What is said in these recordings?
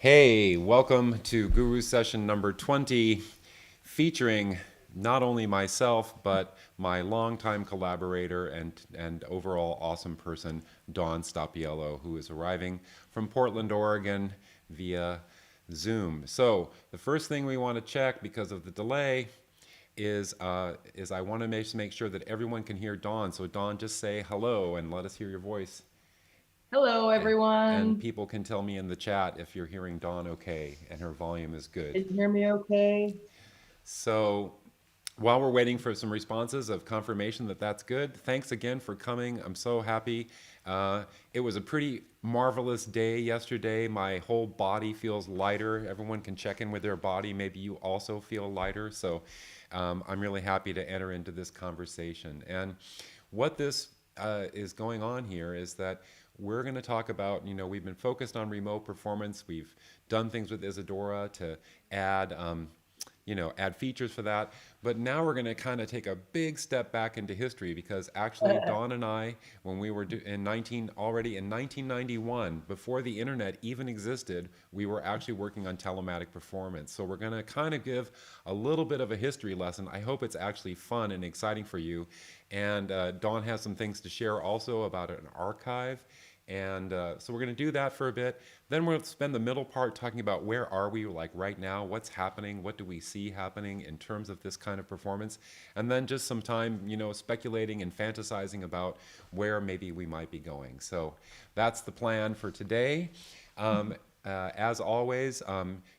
Hey, welcome to Guru Session number 20, featuring not only myself, but my longtime collaborator and overall awesome person, Dawn Stoppiello, who is arriving from Portland, Oregon via Zoom. So the first thing we want to check because of the delay is I want to make sure that everyone can hear Dawn. So Dawn, just say hello and let us hear your voice. Hello, And everyone. people can tell me in the chat if you're hearing Dawn okay and her volume is good. Can you hear me okay? So while we're waiting for some responses of confirmation that that's good, thanks again for coming. I'm so happy. It was a pretty marvelous day yesterday. My whole body feels lighter. Everyone can check in with their body. Maybe you also feel lighter. So I'm really happy to enter into this conversation. And what this is going on here is that we're going to talk about, we've been focused on remote performance. We've done things with Isadora to add add features for that. But now we're going to kind of take a big step back into history because actually Dawn and I, when we were already in 1991, before the internet even existed, we were actually working on telematic performance. So we're going to kind of give a little bit of a history lesson. I hope it's actually fun and exciting for you. And Dawn has some things to share also about an archive. And so we're going to do that for a bit. Then we'll spend the middle part talking about where are we like right now, what's happening, what do we see happening in terms of this kind of performance, and then just some time, speculating and fantasizing about where maybe we might be going. So that's the plan for today. As always,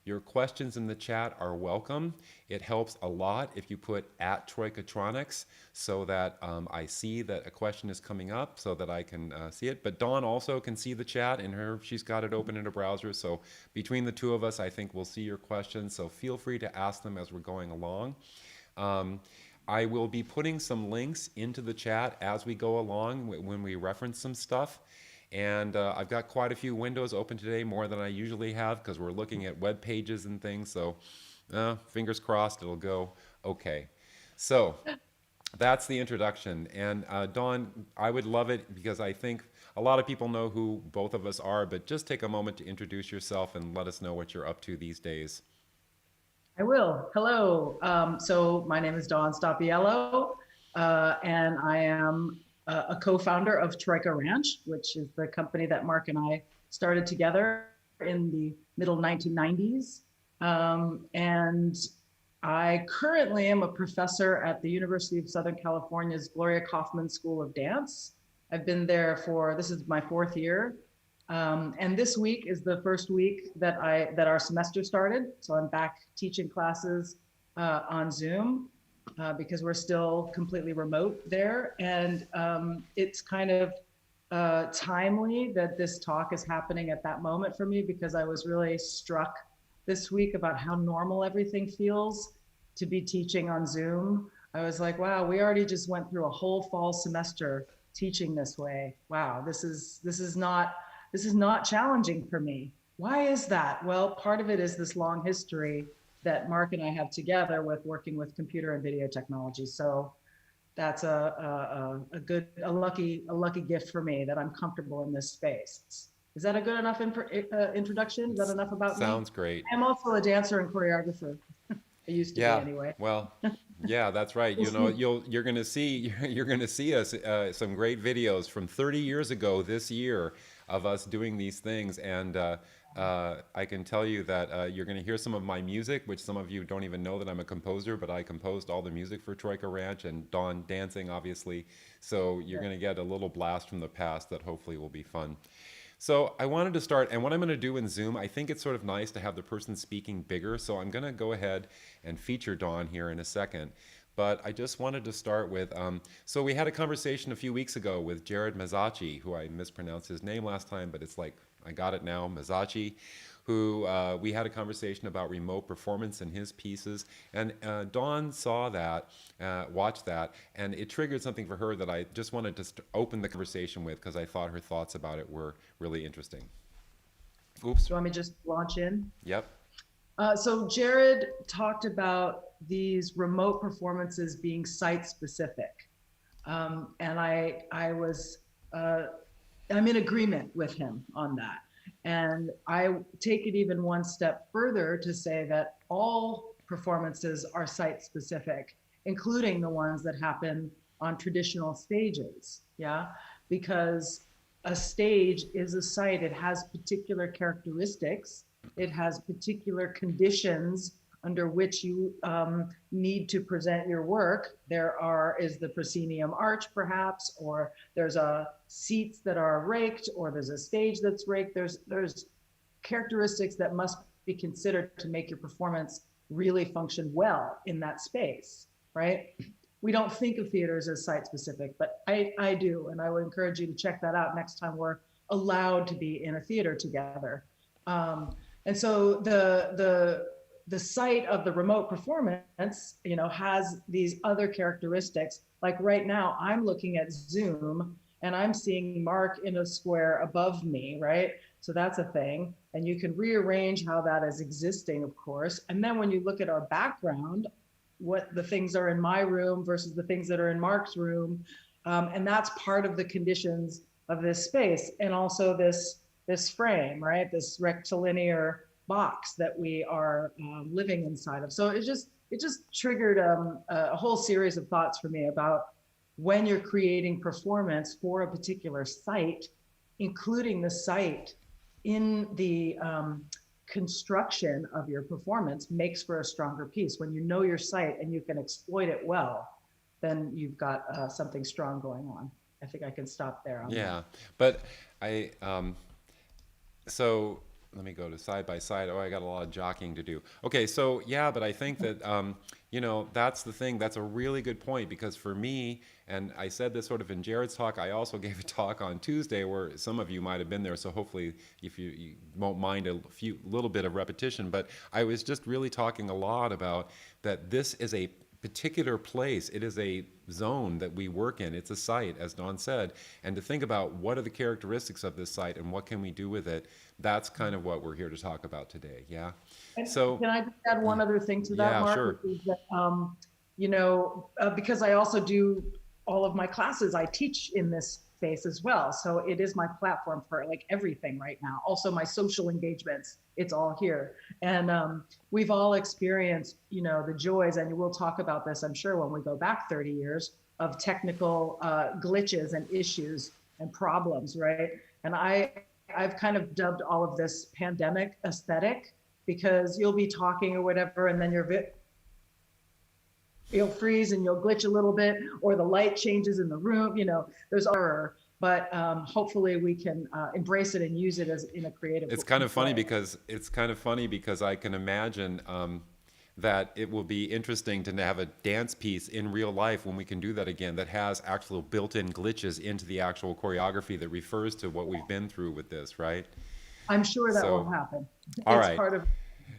your questions in the chat are welcome. It helps a lot if you put at troikatronix so that I see that a question is coming up so that I can see it. But Dawn also can see the chat in she's got it open in her browser. So between the two of us, I think we'll see your questions. So feel free to ask them as we're going along. Um, I will be putting some links into the chat as we go along when we reference some stuff. And I've got quite a few windows open today, more than I usually have, because we're looking at web pages and things. So fingers crossed it'll go okay. So that's the introduction. And Dawn, I would love it because I think a lot of people know who both of us are, but just take a moment to introduce yourself and let us know what you're up to these days. I will. Hello. So my name is Dawn Stoppiello, and I am a co-founder of Troika Ranch, which is the company that Mark and I started together in the middle 1990s. And I currently am a professor at the University of Southern California's Gloria Kaufman School of Dance. I've been there this is my fourth year. And this week is the first week that our semester started. So I'm back teaching classes on Zoom because we're still completely remote there. And it's kind of timely that this talk is happening at that moment for me because I was really struck this week about how normal everything feels to be teaching on Zoom. I was like, wow, we already just went through a whole fall semester teaching this way. Wow, this is not challenging for me. Why is that? Well, part of it is this long history that Mark and I have together with working with computer and video technology. So that's a lucky gift for me that I'm comfortable in this space. Is that a good enough introduction? Is that enough about me? Sounds great. I'm also a dancer and choreographer. I used to be Yeah, anyway. well, yeah, that's right. We'll see. You're gonna see you're gonna see us some great videos from 30 years ago this year of us doing these things, and I can tell you that you're gonna hear some of my music, which some of you don't even know that I'm a composer, but I composed all the music for Troika Ranch and Dawn dancing, obviously. So you're gonna get a little blast from the past that hopefully will be fun. So I wanted to start, and what I'm going to do in Zoom, I think it's sort of nice to have the person speaking bigger. So I'm going to go ahead and feature Dawn here in a second. But I just wanted to start with, so we had a conversation a few weeks ago with Jared Mazzacci, who I mispronounced his name last time, but it's like, I got it now, Mazzacci, who we had a conversation about remote performance in his pieces. And Dawn saw that, watched that, and it triggered something for her that I just wanted to open the conversation with because I thought her thoughts about it were really interesting. Do Oops. you want me to just launch in? Yep. So Jared talked about these remote performances being site specific. And I'm in agreement with him on that. And I take it even one step further to say that all performances are site specific, including the ones that happen on traditional stages. Yeah. Because a stage is a site, it has particular characteristics, it has particular conditions under which you need to present your work. Is the proscenium arch perhaps, or there's a seats that are raked, or there's a stage that's raked. There's characteristics that must be considered to make your performance really function well in that space, right? We don't think of theaters as site specific, but I do. And I would encourage you to check that out next time we're allowed to be in a theater together. And so the site of the remote performance, has these other characteristics. Like right now, I'm looking at Zoom and I'm seeing Mark in a square above me, right? So that's a thing. And you can rearrange how that is existing, of course. And then when you look at our background, what the things are in my room versus the things that are in Mark's room. And that's part of the conditions of this space. And also this frame, right? This rectilinear box that we are living inside of. So it just triggered a whole series of thoughts for me about when you're creating performance for a particular site, including the site in the construction of your performance makes for a stronger piece. When you know your site and you can exploit it well, then you've got something strong going on. I think I can stop there. Yeah, but so let me go to side by side. Oh, I got a lot of jockeying to do. Okay, so yeah, but I think that, that's the thing. That's a really good point, because for me, and I said this sort of in Jared's talk, I also gave a talk on Tuesday where some of you might have been there, so hopefully if you won't mind a little bit of repetition, but I was just really talking a lot about that this is a particular place. It is a zone that we work in. It's a site, as Dawn said. And to think about what are the characteristics of this site and what can we do with it, that's kind of what we're here to talk about today. Yeah. And So can I just add one other thing to that, yeah, Mark? sure. Which is that, because I also do all of my classes, I teach in this space as well. So it is my platform for like everything right now. Also my social engagements, it's all here. And we've all experienced, the joys, and we'll talk about this, I'm sure, when we go back 30 years of technical glitches and issues and problems, right? And I've kind of dubbed all of this pandemic aesthetic, because you'll be talking or whatever, and then you'll freeze and you'll glitch a little bit, or the light changes in the room, there's error. But hopefully we can embrace it and use it as in a creative way. It's kind of funny because I can imagine that it will be interesting to have a dance piece in real life when we can do that again, that has actual built-in glitches into the actual choreography that refers to what we've been through with this, right? I'm sure that will happen. All it's right. part of.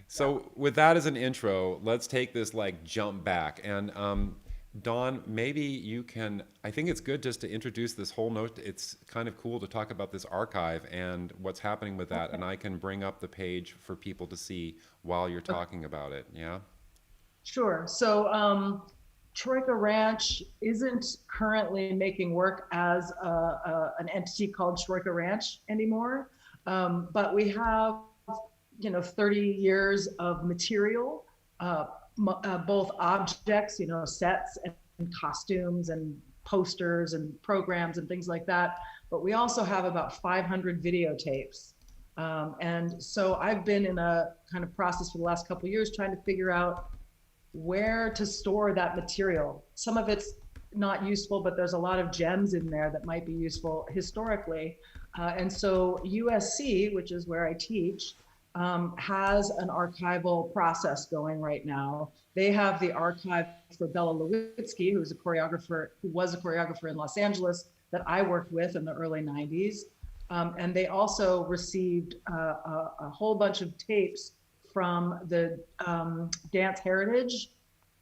So with that as an intro, let's take this jump back. And Dawn, maybe you can, I think it's good just to introduce this whole note. It's kind of cool to talk about this archive and what's happening with that. Okay. And I can bring up the page for people to see while you're talking about it. Yeah? Sure. So Troika Ranch isn't currently making work as an entity called Troika Ranch anymore. But we have 30 years of material, both objects, sets and costumes and posters and programs and things like that. But we also have about 500 videotapes. And so I've been in a kind of process for the last couple of years trying to figure out where to store that material. Some of it's not useful, but there's a lot of gems in there that might be useful historically. And so USC, which is where I teach, has an archival process going right now. They have the archive for Bella Lewitsky, who was a choreographer in Los Angeles that I worked with in the early 90s. And they also received a whole bunch of tapes from the Dance Heritage.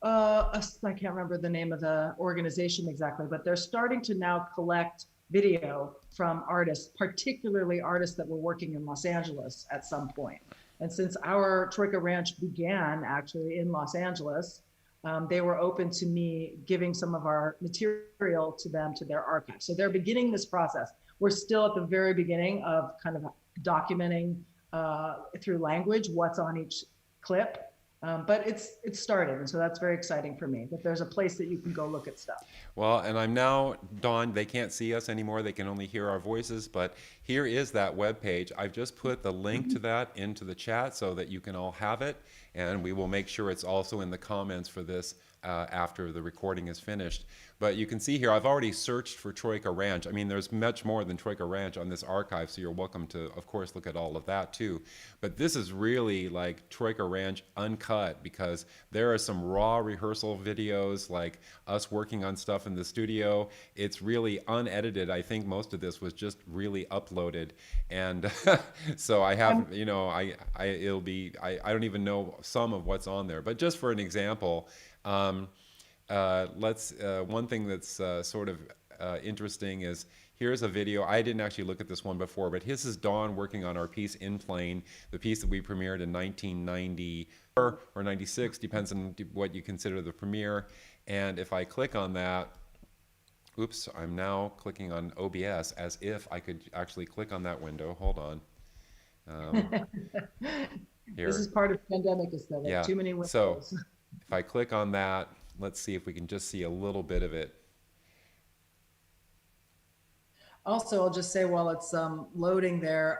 I can't remember the name of the organization exactly, but they're starting to now collect video from artists, particularly artists that were working in Los Angeles at some point. And since our Troika Ranch began actually in Los Angeles, they were open to me giving some of our material to them, to their archive. So they're beginning this process. We're still at the very beginning of kind of documenting through language what's on each clip. But it's started, and so that's very exciting for me, that there's a place that you can go look at stuff. Well, and I'm now, Dawn, they can't see us anymore. They can only hear our voices, but here is that web page. I've just put the link to that into the chat so that you can all have it, and we will make sure it's also in the comments for this after the recording is finished. But you can see here, I've already searched for Troika Ranch. I mean, there's much more than Troika Ranch on this archive, so you're welcome to, of course, look at all of that too. But this is really like Troika Ranch uncut, because there are some raw rehearsal videos, like us working on stuff in the studio. It's really unedited. I think most of this was just really uploaded. And so I have, you know, it'll be, I don't even know some of what's on there. But just for an example, one thing that's sort of interesting is, here's a video. I didn't actually look at this one before, but this is Dawn working on our piece In Plane, the piece that we premiered in 1994 or 96, depends on what you consider the premiere. And if I click on that, oops, I'm now clicking on OBS as if I could actually click on that window. Hold on. Here. This is part of pandemic aesthetic. Yeah. Too many windows. So if I click on that, let's see if we can just see a little bit of it. Also, I'll just say while it's loading there,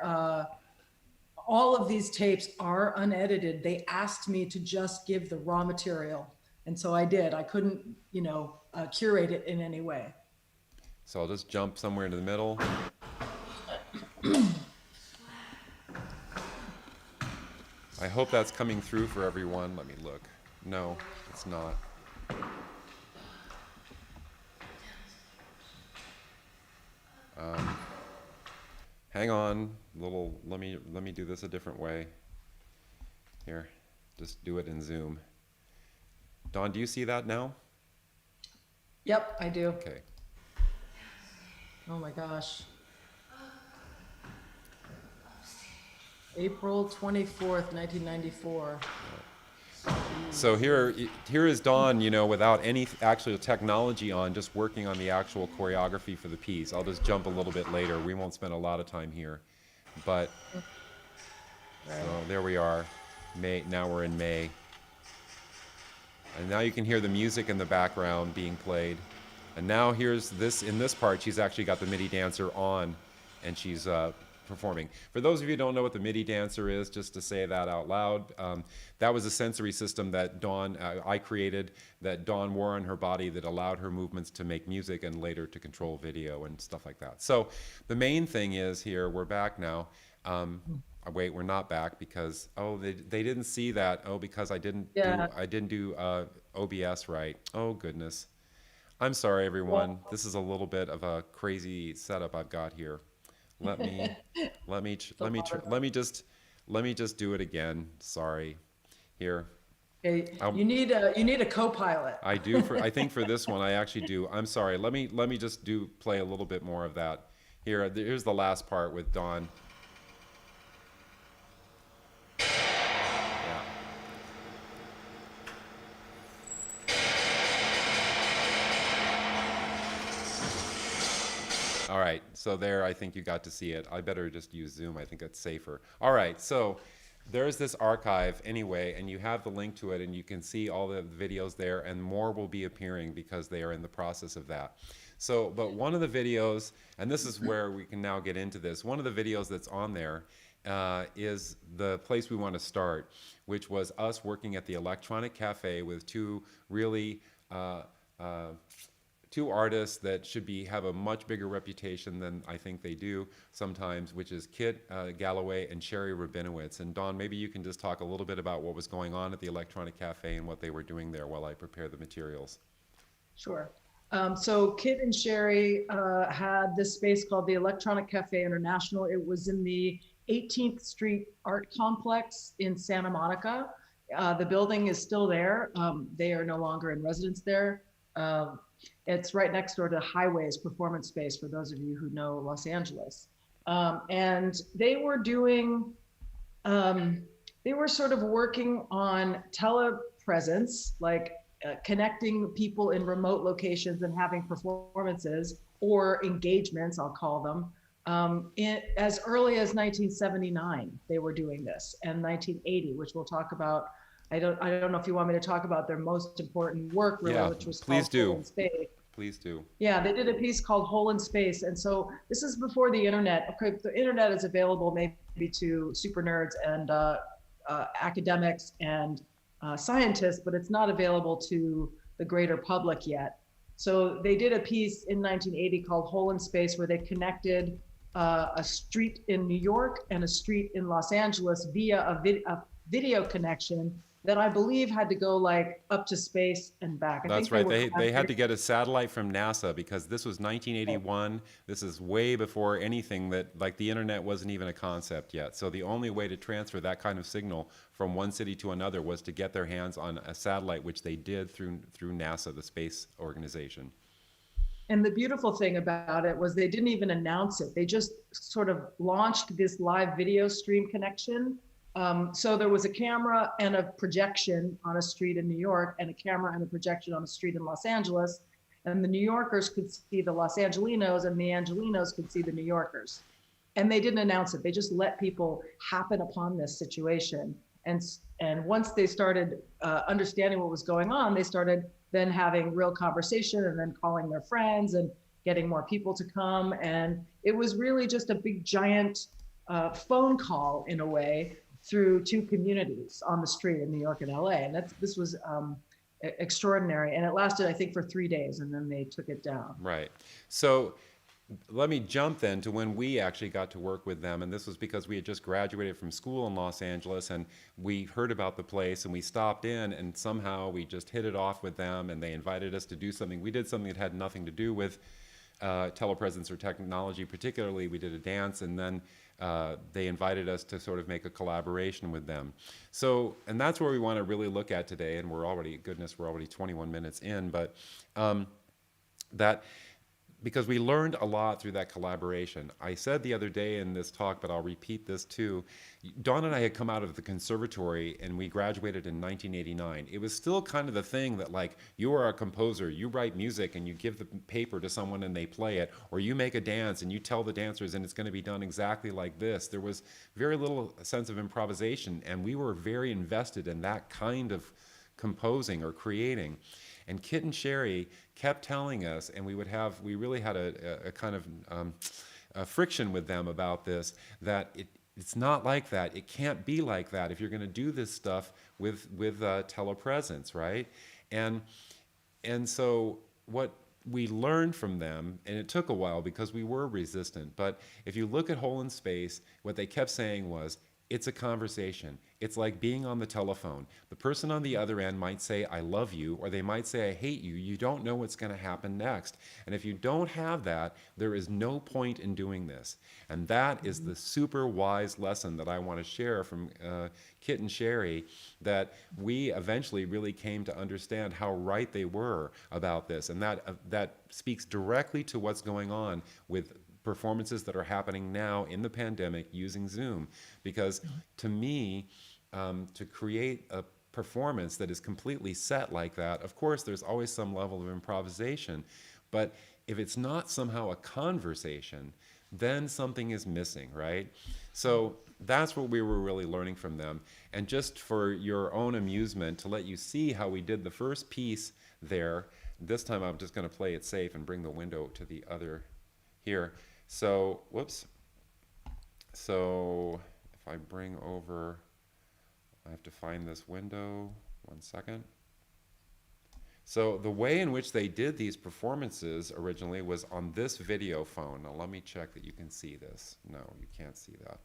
all of these tapes are unedited. They asked me to just give the raw material, and so I did. I couldn't, you know, curate it in any way. So I'll just jump somewhere into the middle. I hope that's coming through for everyone. Let me look. No, it's not. Hang on, let me do this a different way. Here, just do it in Zoom. Dawn, do you see that now? Yep, I do. Okay. Oh my gosh. April 24th, 1994. So here is Dawn, you know, without any actual technology on, just working on the actual choreography for the piece. I'll just jump a little bit later. We won't spend a lot of time here. But, so there we are. May, now we're in May. And now you can hear the music in the background being played. And now here's this, in this part, she's actually got the MIDI dancer on, and she's performing. For those of you who don't know what the MIDI dancer is, just to say that out loud, that was a sensory system that Dawn, I created, that Dawn wore on her body that allowed her movements to make music and later to control video and stuff like that. So the main thing is here, we're back now. Wait, we're not back because, oh, they didn't see that. Oh, because I didn't do OBS right. Oh goodness. I'm sorry, everyone. This is a little bit of a crazy setup I've got here. Let me just do it again. Sorry. Here. Okay. You need a co-pilot. I do I think for this one I actually do. I'm sorry. Let me just play a little bit more of that. Here's the last part with Dawn. Yeah. All right, so there, I think you got to see it. I better just use Zoom. I think it's safer. All right, so there's this archive anyway, and you have the link to it, and you can see all the videos there, and more will be appearing because they are in the process of that. So, but one of the videos, and this is where we can now get into this, one of the videos that's on there is the place we want to start, which was us working at the Electronic Cafe with two really two artists that should have a much bigger reputation than I think they do sometimes, which is Kit Galloway and Sherry Rabinowitz. And Dawn, maybe you can just talk a little bit about what was going on at the Electronic Cafe and what they were doing there while I prepare the materials. Sure. So Kit and Sherry had this space called the Electronic Cafe International. It was in the 18th Street Art Complex in Santa Monica. The building is still there. They are no longer in residence there. It's right next door to Highways Performance Space, for those of you who know Los Angeles. And they were doing, they were sort of working on telepresence, like connecting people in remote locations and having performances or engagements, I'll call them, As early as 1979, they were doing this, and 1980, which we'll talk about. I don't know if you want me to talk about their most important work, really, Yeah, which was please called Hole do. in Space. Please do. Yeah, they did a piece called Hole in Space. And so this is before the internet. Okay, the internet is available maybe to super nerds and academics and scientists, but it's not available to the greater public yet. So they did a piece in 1980 called Hole in Space, where they connected a street in New York and a street in Los Angeles via a video connection that I believe had to go like up to space and back. I That's think they right. were They had to collaborating. get a satellite from NASA because this was 1981. This is way before anything that, like, the internet wasn't even a concept yet. So the only way to transfer that kind of signal from one city to another was to get their hands on a satellite, which they did through NASA, the space organization. And the beautiful thing about it was they didn't even announce it. They just sort of launched this live video stream connection. So there was a camera and a projection on a street in New York, and a camera and a projection on a street in Los Angeles. And the New Yorkers could see the Los Angelinos, and the Angelinos could see the New Yorkers. And they didn't announce it. They just let people happen upon this situation. And and once they started understanding what was going on, they started then having real conversation and then calling their friends and getting more people to come. And it was really just a big giant phone call in a way through two communities on the street in New York and LA. And this was extraordinary. And it lasted, I think, for 3 days, and then they took it down. Right. So let me jump then to when we actually got to work with them. And this was because we had just graduated from school in Los Angeles, and we heard about the place and we stopped in, and somehow we just hit it off with them, and they invited us to do something. We did something that had nothing to do with telepresence or technology particularly. We did a dance, and then they invited us to sort of make a collaboration with them. So, and that's where we want to really look at today, and we're already, goodness, we're already 21 minutes in, but that, because we learned a lot through that collaboration. I said the other day in this talk, but I'll repeat this too. Dawn and I had come out of the conservatory and we graduated in 1989. It was still kind of the thing that, like, you are a composer, you write music and you give the paper to someone and they play it, or you make a dance and you tell the dancers and it's going to be done exactly like this. There was very little sense of improvisation, and we were very invested in that kind of composing or creating. And Kit and Sherry kept telling us, and we really had a kind of a friction with them about this, that it's not like that. It can't be like that if you're going to do this stuff with telepresence, right? And so what we learned from them, and it took a while because we were resistant, but if you look at Hole in Space, what they kept saying was, it's a conversation. It's like being on the telephone. The person on the other end might say, I love you, or they might say, I hate you. You don't know what's going to happen next. And if you don't have that, there is no point in doing this. And that is the super wise lesson that I want to share from Kit and Sherry, that we eventually really came to understand how right they were about this. And that speaks directly to what's going on with performances that are happening now in the pandemic using Zoom. Because to me, to create a performance that is completely set like that, of course, there's always some level of improvisation. But if it's not somehow a conversation, then something is missing, right? So that's what we were really learning from them. And just for your own amusement, to let you see how we did the first piece there, this time I'm just going to play it safe and bring the window to the other here. So, whoops. So if I bring over, I have to find this window, 1 second. So the way in which they did these performances originally was on this video phone. Now let me check that you can see this. No, you can't see that.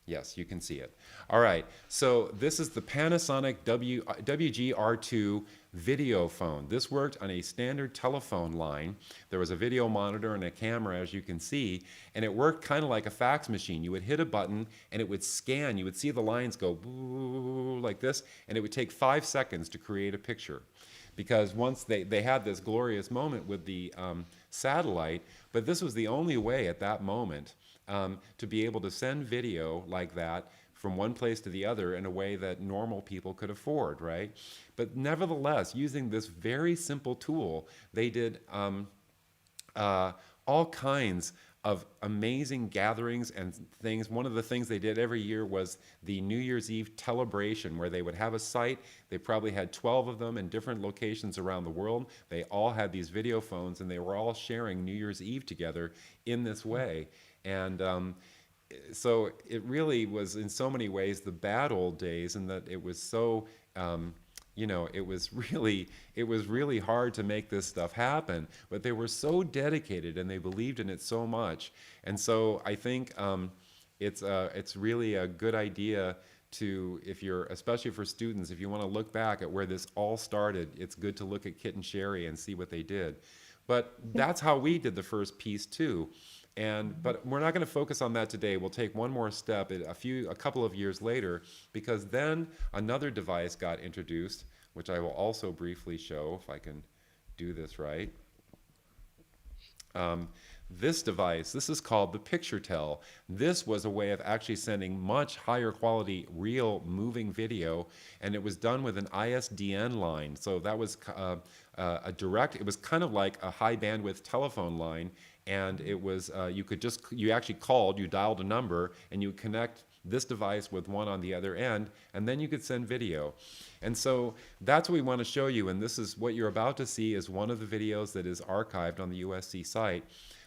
Yes, you can see it. All right, so this is the Panasonic WGR2 video phone. This worked on a standard telephone line. There was a video monitor and a camera, as you can see, and it worked kind of like a fax machine. You would hit a button and it would scan. You would see the lines go boo like this, and it would take 5 seconds to create a picture. Because once they had this glorious moment with the satellite, but this was the only way at that moment to be able to send video like that from one place to the other in a way that normal people could afford, right? But nevertheless, using this very simple tool, they did uh, all kinds of amazing gatherings and things. One of the things they did every year was the New Year's Eve celebration, where they would have a site. They probably had 12 of them in different locations around the world. They all had these video phones, and they were all sharing New Year's Eve together in this way. And so it really was, in so many ways, the bad old days, in that it was so it was really hard to make this stuff happen, but they were so dedicated and they believed in it so much. And so I think it's really a good idea to, if you're, especially for students, if you want to look back at where this all started, it's good to look at Kit and Sherry and see what they did. But that's how we did the first piece too. But we're not going to focus on that today. We'll take one more step a couple of years later, because then another device got introduced, which I will also briefly show if I can do this right. This device, this is called the PictureTel. This was a way of actually sending much higher quality, real moving video, and it was done with an ISDN line. So that was it was kind of like a high bandwidth telephone line, and it was, you actually called, you dialed a number, and you connect this device with one on the other end, and then you could send video. And so that's what we want to show you, and this is what you're about to see is one of the videos that is archived on the USC site.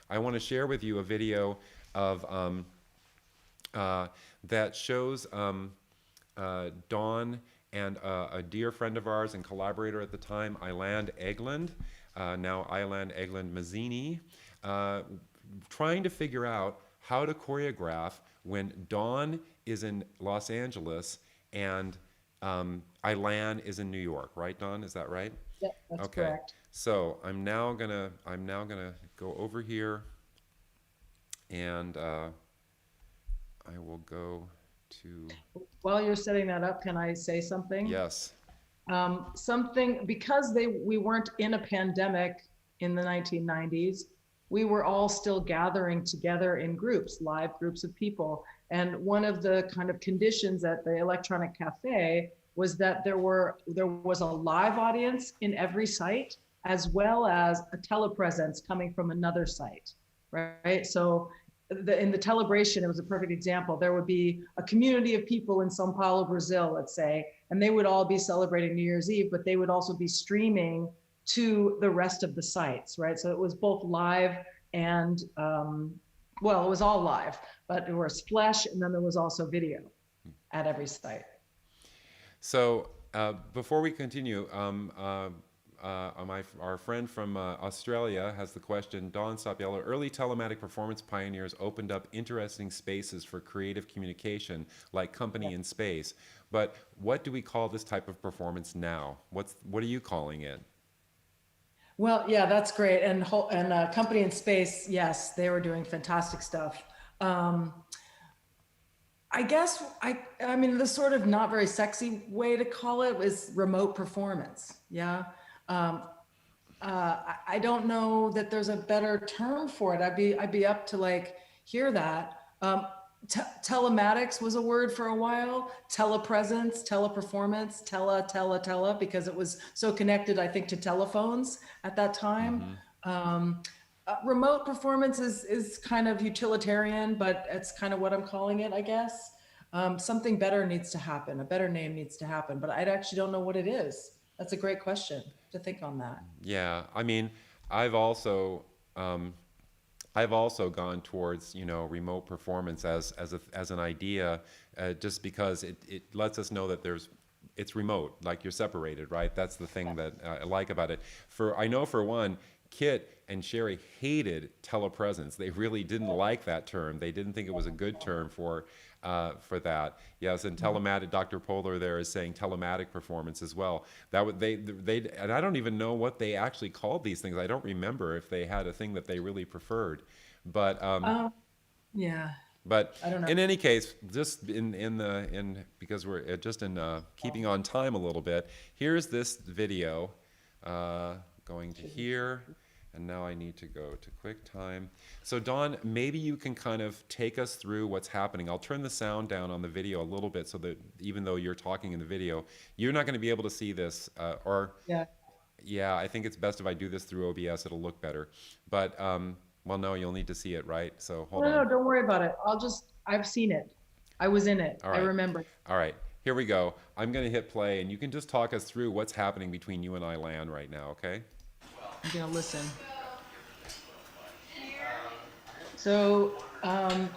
I want to share with you a video of that shows Dawn and a dear friend of ours and collaborator at the time, Iland Egland, now Iland Egland Mazzini, trying to figure out how to choreograph when Dawn is in Los Angeles and Ilan is in New York, right, Dawn? Is that right? Yep, that's okay. Correct. So I'm now gonna go over here, and I will go to. While you're setting that up, can I say something? Yes. Something, because we weren't in a pandemic in the 1990s, we were all still gathering together in groups, live groups of people. And one of the kind of conditions at the Electronic Cafe was that there was a live audience in every site, as well as a telepresence coming from another site, right? So in the celebration, it was a perfect example. There would be a community of people in Sao Paulo, Brazil, let's say, and they would all be celebrating New Year's Eve, but they would also be streaming to the rest of the sites, right? So it was both live and, well, it was all live, but there was flash, and then there was also video at every site. So before we continue, our friend from Australia has the question, Dawn Stoppiello, early telematic performance pioneers opened up interesting spaces for creative communication, like Company in Space. But what do we call this type of performance now? What are you calling it? Well, yeah, that's great. And Company in Space, yes, they were doing fantastic stuff. I guess, I mean, the sort of not very sexy way to call it was remote performance. Yeah. I don't know that there's a better term for it. I'd be up to like hear that. Telematics was a word for a while. Telepresence, teleperformance, tele, because it was so connected, I think, to telephones at that time. Mm-hmm. Remote performance is kind of utilitarian, but it's kind of what I'm calling it, I guess. Something better needs to happen. A better name needs to happen, but I actually don't know what it is. That's a great question to think on that. Yeah, I mean, I've also gone towards, remote performance as an idea, just because it lets us know that it's remote, like you're separated, right? That's the thing that I like about it. I know for one, Kit and Sherry hated telepresence. They really didn't like that term. They didn't think it was a good term for that. Yes, and telematic. Dr. Polar there is saying telematic performance as well. That would and I don't even know what they actually called these things. I don't remember if they had a thing that they really preferred, but yeah. But I don't know. In any case, just because we're just in keeping on time a little bit. Here's this video, going to here. And now I need to go to QuickTime. So Dawn, maybe you can kind of take us through what's happening. I'll turn the sound down on the video a little bit so that even though you're talking in the video, you're not going to be able to see this. Yeah, I think it's best if I do this through OBS. It'll look better. But, well, no, you'll need to see it, right? So hold No, no, on. no, don't worry about it. I've seen it. I was in it. All I right. remember. All right. Here we go. I'm going to hit play, and you can just talk us through what's happening between you and Ilan right now, okay? I'm gonna listen. So I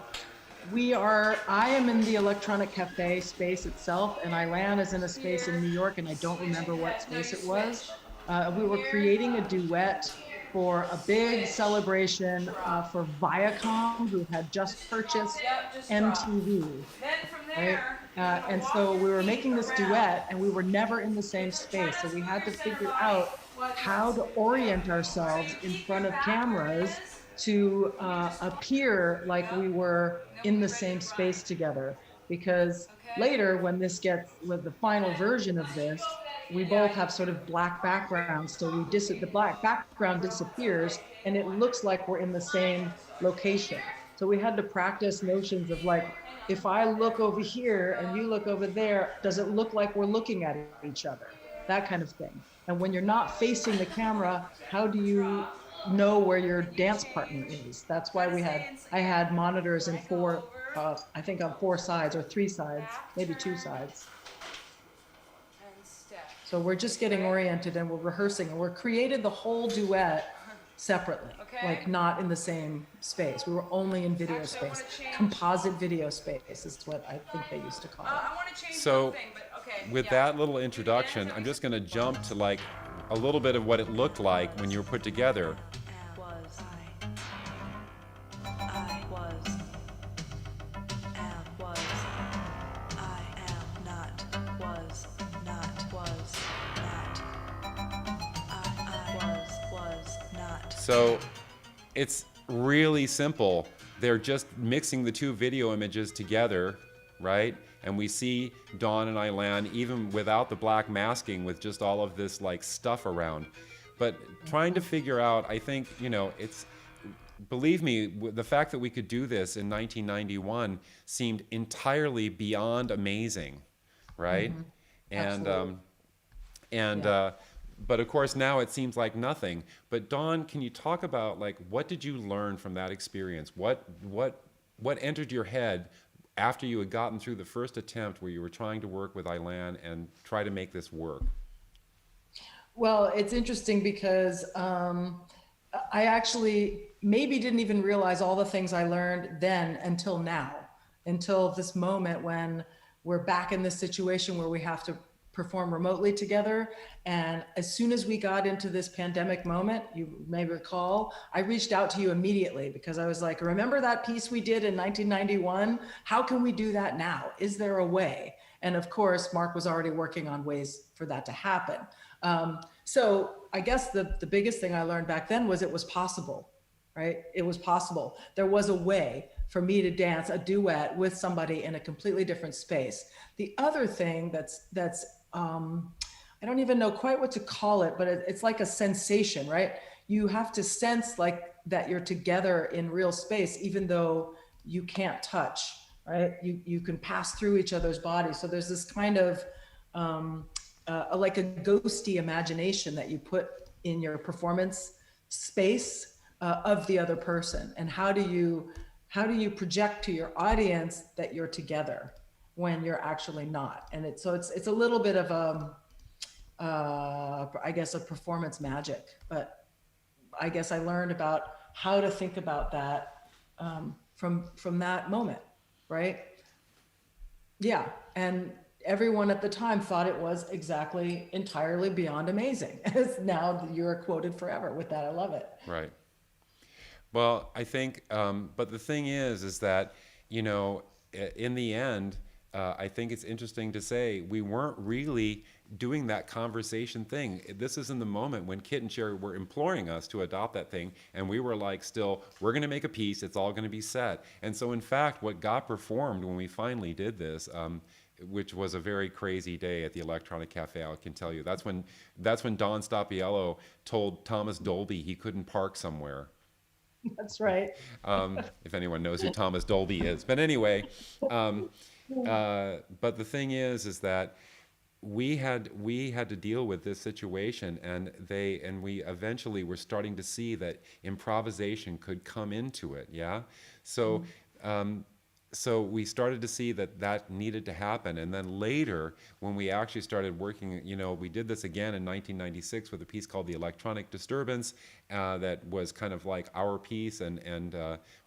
am in the electronic cafe space itself, and Ilan is in a space in New York, and I don't remember what space it was. We were creating a duet for a big celebration for Viacom, who had just purchased MTV, right? And so we were making this duet, and we were never in the same space. So we had to figure out how to orient ourselves in front of cameras to appear like we were in the same space together. Because later, when with the final version of this, we both have sort of black backgrounds. So the black background disappears, and it looks like we're in the same location. So we had to practice notions of like, if I look over here and you look over there, does it look like we're looking at each other? That kind of thing. And when you're not facing the camera, how do you know where your dance partner is? That's why I had monitors in I think on 4 sides or 3 sides, maybe 2 sides. So we're just getting oriented and we're rehearsing, and we're created the whole duet separately, like not in the same space. We were only in video space. Composite video space is what I think they used to call it. So with that little introduction, I'm just going to jump to like a little bit of what it looked like when you were put together. So it's really simple. They're just mixing the 2 video images together, right? And we see Dawn and Ilan even without the black masking, with just all of this like stuff around. But trying to figure out, I think, believe me, the fact that we could do this in 1991 seemed entirely beyond amazing, right? Mm-hmm. But of course now it seems like nothing. But Dawn, can you talk about like what did you learn from that experience? What entered your head after you had gotten through the first attempt where you were trying to work with Ilan and try to make this work? Well, it's interesting because I actually maybe didn't even realize all the things I learned then until now, until this moment when we're back in this situation where we have to perform remotely together. And as soon as we got into this pandemic moment, you may recall, I reached out to you immediately because I was like, remember that piece we did in 1991? How can we do that now? Is there a way? And of course, Mark was already working on ways for that to happen. So I guess the biggest thing I learned back then was it was possible, right? It was possible. There was a way for me to dance a duet with somebody in a completely different space. The other thing that's I don't even know quite what to call it, but it's like a sensation, right? You have to sense like that you're together in real space, even though you can't touch, right? You can pass through each other's bodies. So there's this kind of like a ghosty imagination that you put in your performance space of the other person. And how do you project to your audience that you're together when you're actually not? And it's a little bit of I guess a performance magic, but I guess I learned about how to think about that from that moment, right? Yeah, and everyone at the time thought it was entirely beyond amazing. Now you're quoted forever with that. I love it. Right. Well, I think, but the thing is that, in the end, I think it's interesting to say we weren't really doing that conversation thing. This is in the moment when Kit and Sherry were imploring us to adopt that thing, and we were like, still, we're going to make a piece, it's all going to be set. And so in fact, what got performed when we finally did this, which was a very crazy day at the Electronic Cafe, I can tell you. That's when Dawn Stoppiello told Thomas Dolby he couldn't park somewhere. That's right. If anyone knows who Thomas Dolby is. But anyway, but the thing is that we had to deal with this situation, and we eventually were starting to see that improvisation could come into it. Yeah, so. Um, so we started to see that that needed to happen, and then later when we actually started working, we did this again in 1996 with a piece called the electronic disturbance, that was kind of like our piece, and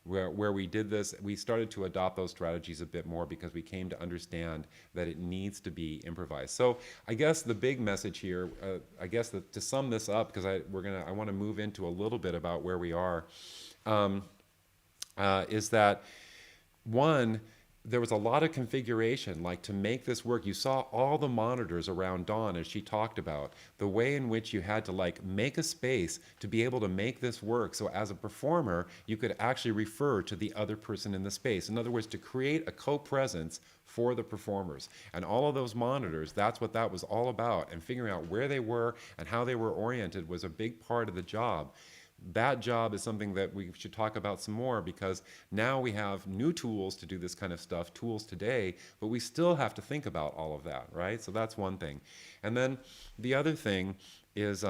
where we did this, we started to adopt those strategies a bit more because we came to understand that it needs to be improvised. So I guess the big message here, I guess that to sum this up, because I want to move into a little bit about where we are, um, is that one, there was a lot of configuration, like to make this work. You saw all the monitors around Dawn, as she talked about, the way in which you had to like make a space to be able to make this work. So as a performer, you could actually refer to the other person in the space. In other words, to create a co-presence for the performers. And all of those monitors, that's what that was all about. And figuring out where they were and how they were oriented was a big part of the job. That job is something that we should talk about some more, because now we have new tools to do this kind of stuff, tools today, but we still have to think about all of that, right? So that's one thing. And then the other thing is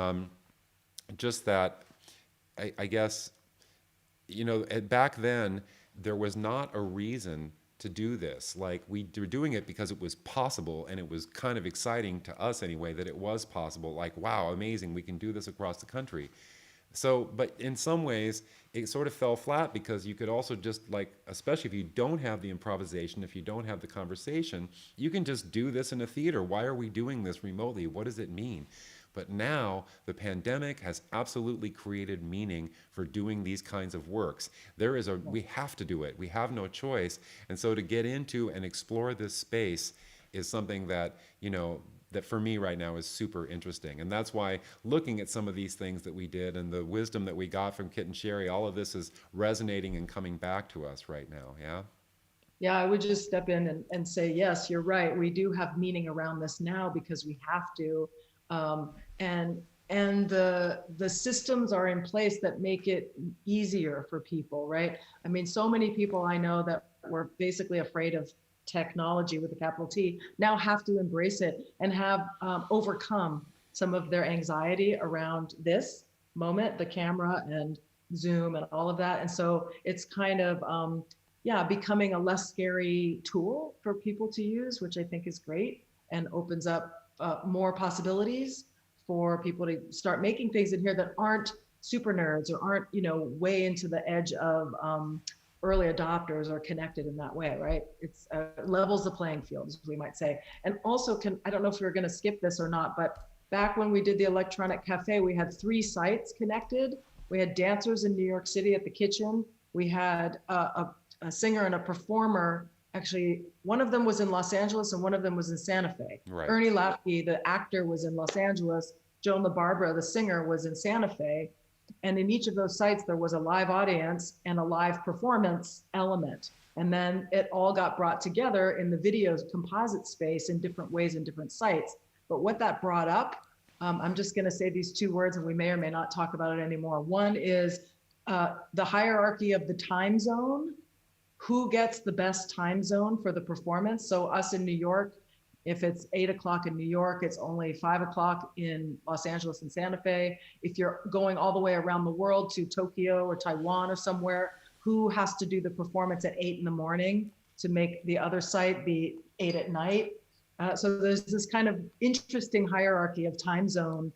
just that I guess, back then, there was not a reason to do this. Like, we were doing it because it was possible, and it was kind of exciting to us anyway that it was possible. Like, wow, amazing, we can do this across the country. So, but in some ways, it sort of fell flat, because you could also just, like, especially if you don't have the improvisation, if you don't have the conversation, you can just do this in a theater. Why are we doing this remotely? What does it mean? But now the pandemic has absolutely created meaning for doing these kinds of works. We have to do it. We have no choice. And so to get into and explore this space is something that, that for me right now is super interesting. And that's why looking at some of these things that we did and the wisdom that we got from Kit and Sherry, all of this is resonating and coming back to us right now. Yeah. Yeah, I would just step in and say, yes, you're right. We do have meaning around this now because we have to. And the systems are in place that make it easier for people, right? I mean, so many people I know that were basically afraid of technology with a capital T now have to embrace it and have overcome some of their anxiety around this moment, the camera and Zoom and all of that. And so it's kind of, becoming a less scary tool for people to use, which I think is great and opens up more possibilities for people to start making things in here that aren't super nerds or aren't, way into the edge of early adopters or connected in that way, right? It's levels the playing field, as we might say. And also, I don't know if we're going to skip this or not, but back when we did the electronic cafe, we had 3 sites connected. We had dancers in New York City at the kitchen. We had a singer and a performer. Actually, one of them was in Los Angeles and one of them was in Santa Fe. Right. Ernie Lapke, the actor, was in Los Angeles. Joan LaBarbera, the singer, was in Santa Fe. And in each of those sites, there was a live audience and a live performance element. And then it all got brought together in the video composite space in different ways in different sites. But what that brought up, I'm just going to say these 2 words, and we may or may not talk about it anymore. One is the hierarchy of the time zone. Who gets the best time zone for the performance? So us in New York, if it's 8 o'clock in New York, it's only 5 o'clock in Los Angeles and Santa Fe. If you're going all the way around the world to Tokyo or Taiwan or somewhere, who has to do the performance at 8 in the morning to make the other site be 8 at night? So there's this kind of interesting hierarchy of time zone,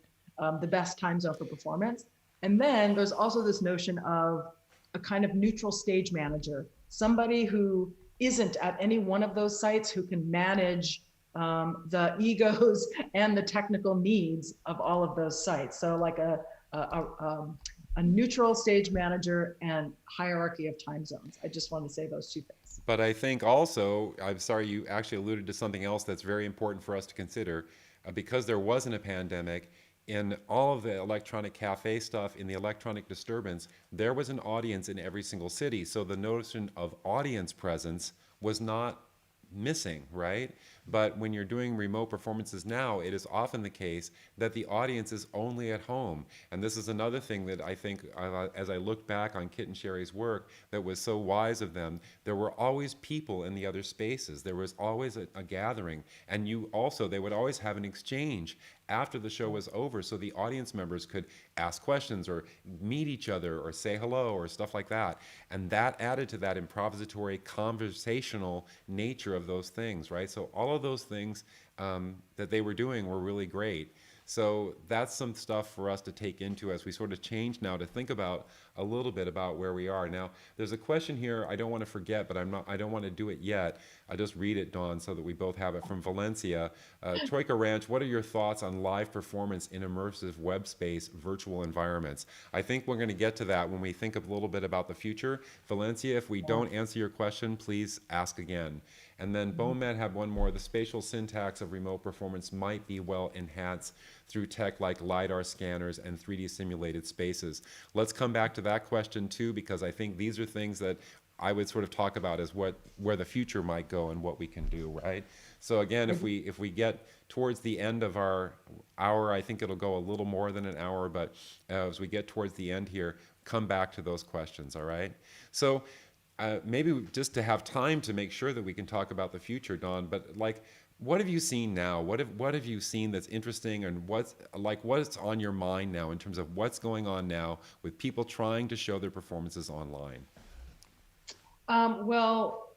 the best time zone for performance. And then there's also this notion of a kind of neutral stage manager, somebody who isn't at any one of those sites, who can manage the egos and the technical needs of all of those sites. So like a neutral stage manager and hierarchy of time zones. I just want to say those 2 things. But I think also, I'm sorry, you actually alluded to something else that's very important for us to consider. Because there wasn't a pandemic, in all of the electronic cafe stuff, in the electronic disturbance, there was an audience in every single city. So the notion of audience presence was not missing, right? But when you're doing remote performances now, it is often the case that the audience is only at home. And this is another thing that I think, as I look back on Kit and Sherry's work, that was so wise of them. There were always people in the other spaces. There was always a gathering. And they would always have an exchange after the show was over, so the audience members could ask questions or meet each other or say hello or stuff like that. And that added to that improvisatory, conversational nature of those things, right? So all of those things that they were doing were really great. So that's some stuff for us to take into as we sort of change now to think about a little bit about where we are. Now, there's a question here I don't want to forget, but I don't want to do it yet. I'll just read it, Dawn, so that we both have it from Valencia. Troika Ranch, what are your thoughts on live performance in immersive web space virtual environments? I think we're going to get to that when we think a little bit about the future. Valencia, if we don't answer your question, please ask again. And then Bomed had one more. The spatial syntax of remote performance might be well enhanced through tech like LiDAR scanners and 3D simulated spaces. Let's come back to that question too, because I think these are things that I would sort of talk about as where the future might go and what we can do, right? So again, if we get towards the end of our hour, I think it'll go a little more than an hour, but as we get towards the end here, come back to those questions, all right? So maybe just to have time to make sure that we can talk about the future, Dawn, but like, what have you seen now? What have you seen that's interesting, and what's on your mind now in terms of what's going on now with people trying to show their performances online? Well,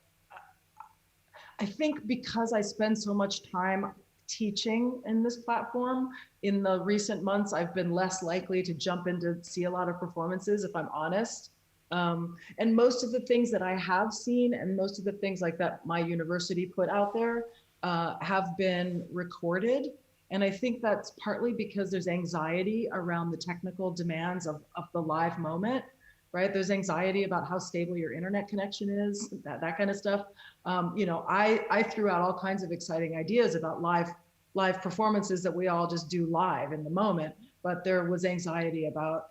I think because I spend so much time teaching in this platform, in the recent months, I've been less likely to jump in to see a lot of performances, if I'm honest. And most of the things that I have seen and most of the things like that my university put out there have been recorded. And I think that's partly because there's anxiety around the technical demands of the live moment, right? There's anxiety about how stable your internet connection is, that kind of stuff. I threw out all kinds of exciting ideas about live performances that we all just do live in the moment. But there was anxiety about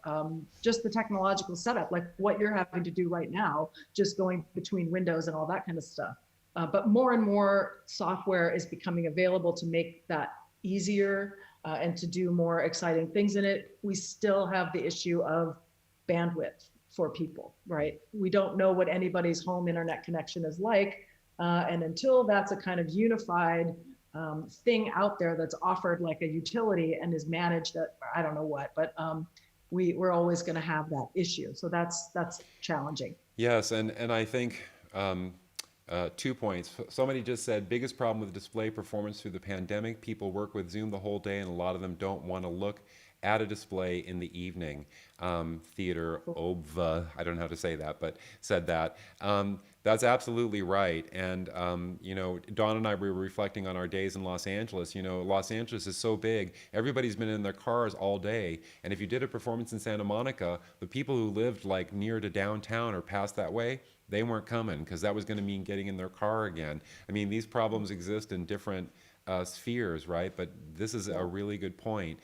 just the technological setup, like what you're having to do right now, just going between windows and all that kind of stuff. But more and more software is becoming available to make that easier and to do more exciting things in it. We still have the issue of bandwidth for people, right? We don't know what anybody's home internet connection is like. And until that's a kind of unified thing out there that's offered like a utility and is managed at, I don't know what, but we're always going to have that issue. So that's challenging. Yes, and I think 2 points. Somebody just said, biggest problem with display performance through the pandemic, people work with Zoom the whole day and a lot of them don't want to look at a display in the evening. Theater Obva, I don't know how to say that, but said that. That's absolutely right. And, Dawn and I were reflecting on our days in Los Angeles. Los Angeles is so big, everybody's been in their cars all day. And if you did a performance in Santa Monica, the people who lived like near to downtown or past that way, they weren't coming because that was going to mean getting in their car again. I mean, these problems exist in different spheres, right? But this is a really good point.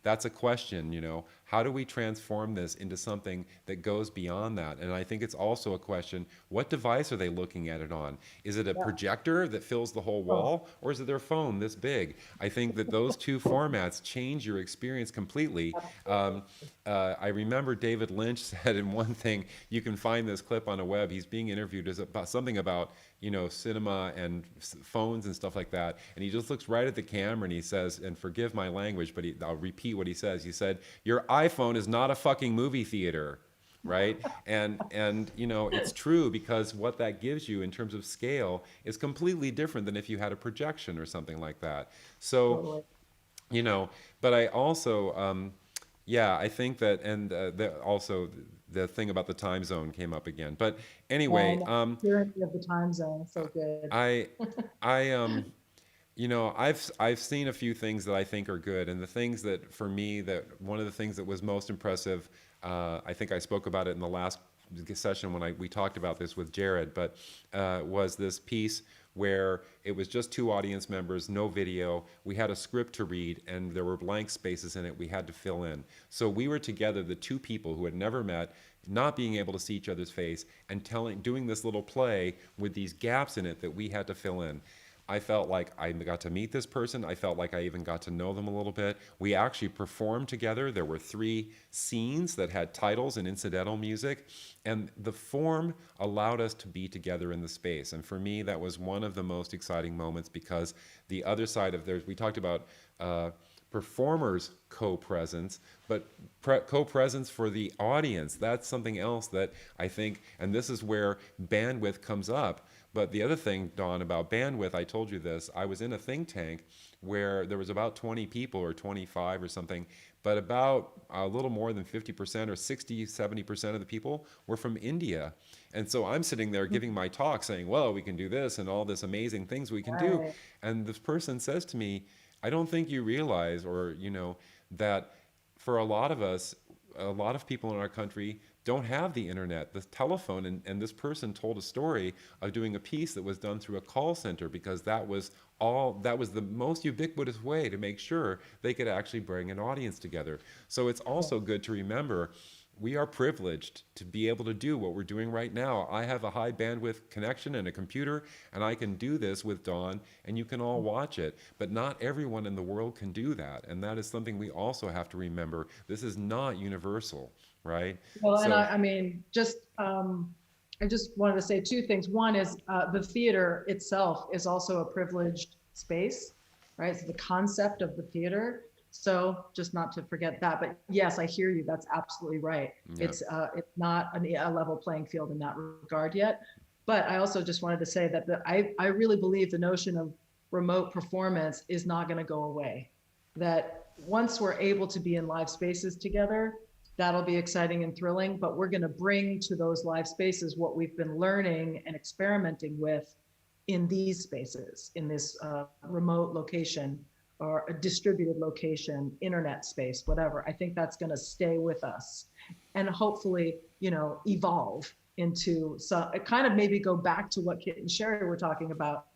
That's a question, how do we transform this into something that goes beyond that? And I think it's also a question, what device are they looking at it on? Is it a projector that fills the whole wall, or is it their phone this big? I think that those two formats change your experience completely. I remember David Lynch said in one thing, you can find this clip on a web, he's being interviewed about something about cinema and phones and stuff like that. And he just looks right at the camera and he says, and forgive my language, but I'll repeat what he says. He said, your iPhone is not a fucking movie theater, right? And it's true, because what that gives you in terms of scale is completely different than if you had a projection or something like that. So, but I also, I think that, and also the thing about the time zone came up again. But anyway, tyranny of the time zone, so good. I've seen a few things that I think are good, and the things that for me, that one of the things that was most impressive, I think I spoke about it in the last session when we talked about this with Jared, but was this piece where it was just two audience members, no video. We had a script to read, and there were blank spaces in it we had to fill in. So we were together, the two people who had never met, not being able to see each other's face, and doing this little play with these gaps in it that we had to fill in. I felt like I got to meet this person. I felt like I even got to know them a little bit. We actually performed together. There were 3 scenes that had titles and incidental music, and the form allowed us to be together in the space. And for me, that was one of the most exciting moments, because the other side of we talked about performers' co-presence, but co-presence for the audience. That's something else that I think, and this is where bandwidth comes up. But the other thing, Dawn, about bandwidth, I told you this, I was in a think tank where there was about 20 people or 25 or something, but about a little more than 50% or 60, 70% of the people were from India. And so I'm sitting there giving my talk saying, well, we can do this and all this amazing things we can do. And this person says to me, I don't think you realize, or, that for a lot of us, a lot of people in our country don't have the internet, the telephone, and this person told a story of doing a piece that was done through a call center, because that was the most ubiquitous way to make sure they could actually bring an audience together. So it's also good to remember we are privileged to be able to do what we're doing right now. I have a high bandwidth connection and a computer, and I can do this with Dawn, and you can all watch it. But not everyone in the world can do that, and that is something we also have to remember. This is not universal, right? Well, and I mean, I just wanted to say 2 things. One is the theater itself is also a privileged space, right? So the concept of the theater. So just not to forget that, but yes, I hear you. That's absolutely right. Yeah. It's not a level playing field in that regard yet. But I also just wanted to say that I really believe the notion of remote performance is not going to go away. That once we're able to be in live spaces together, that'll be exciting and thrilling, but we're going to bring to those live spaces what we've been learning and experimenting with in these spaces, in this remote location or a distributed location, internet space, whatever. I think that's going to stay with us and hopefully, evolve into kind of maybe go back to what Kit and Sherry were talking about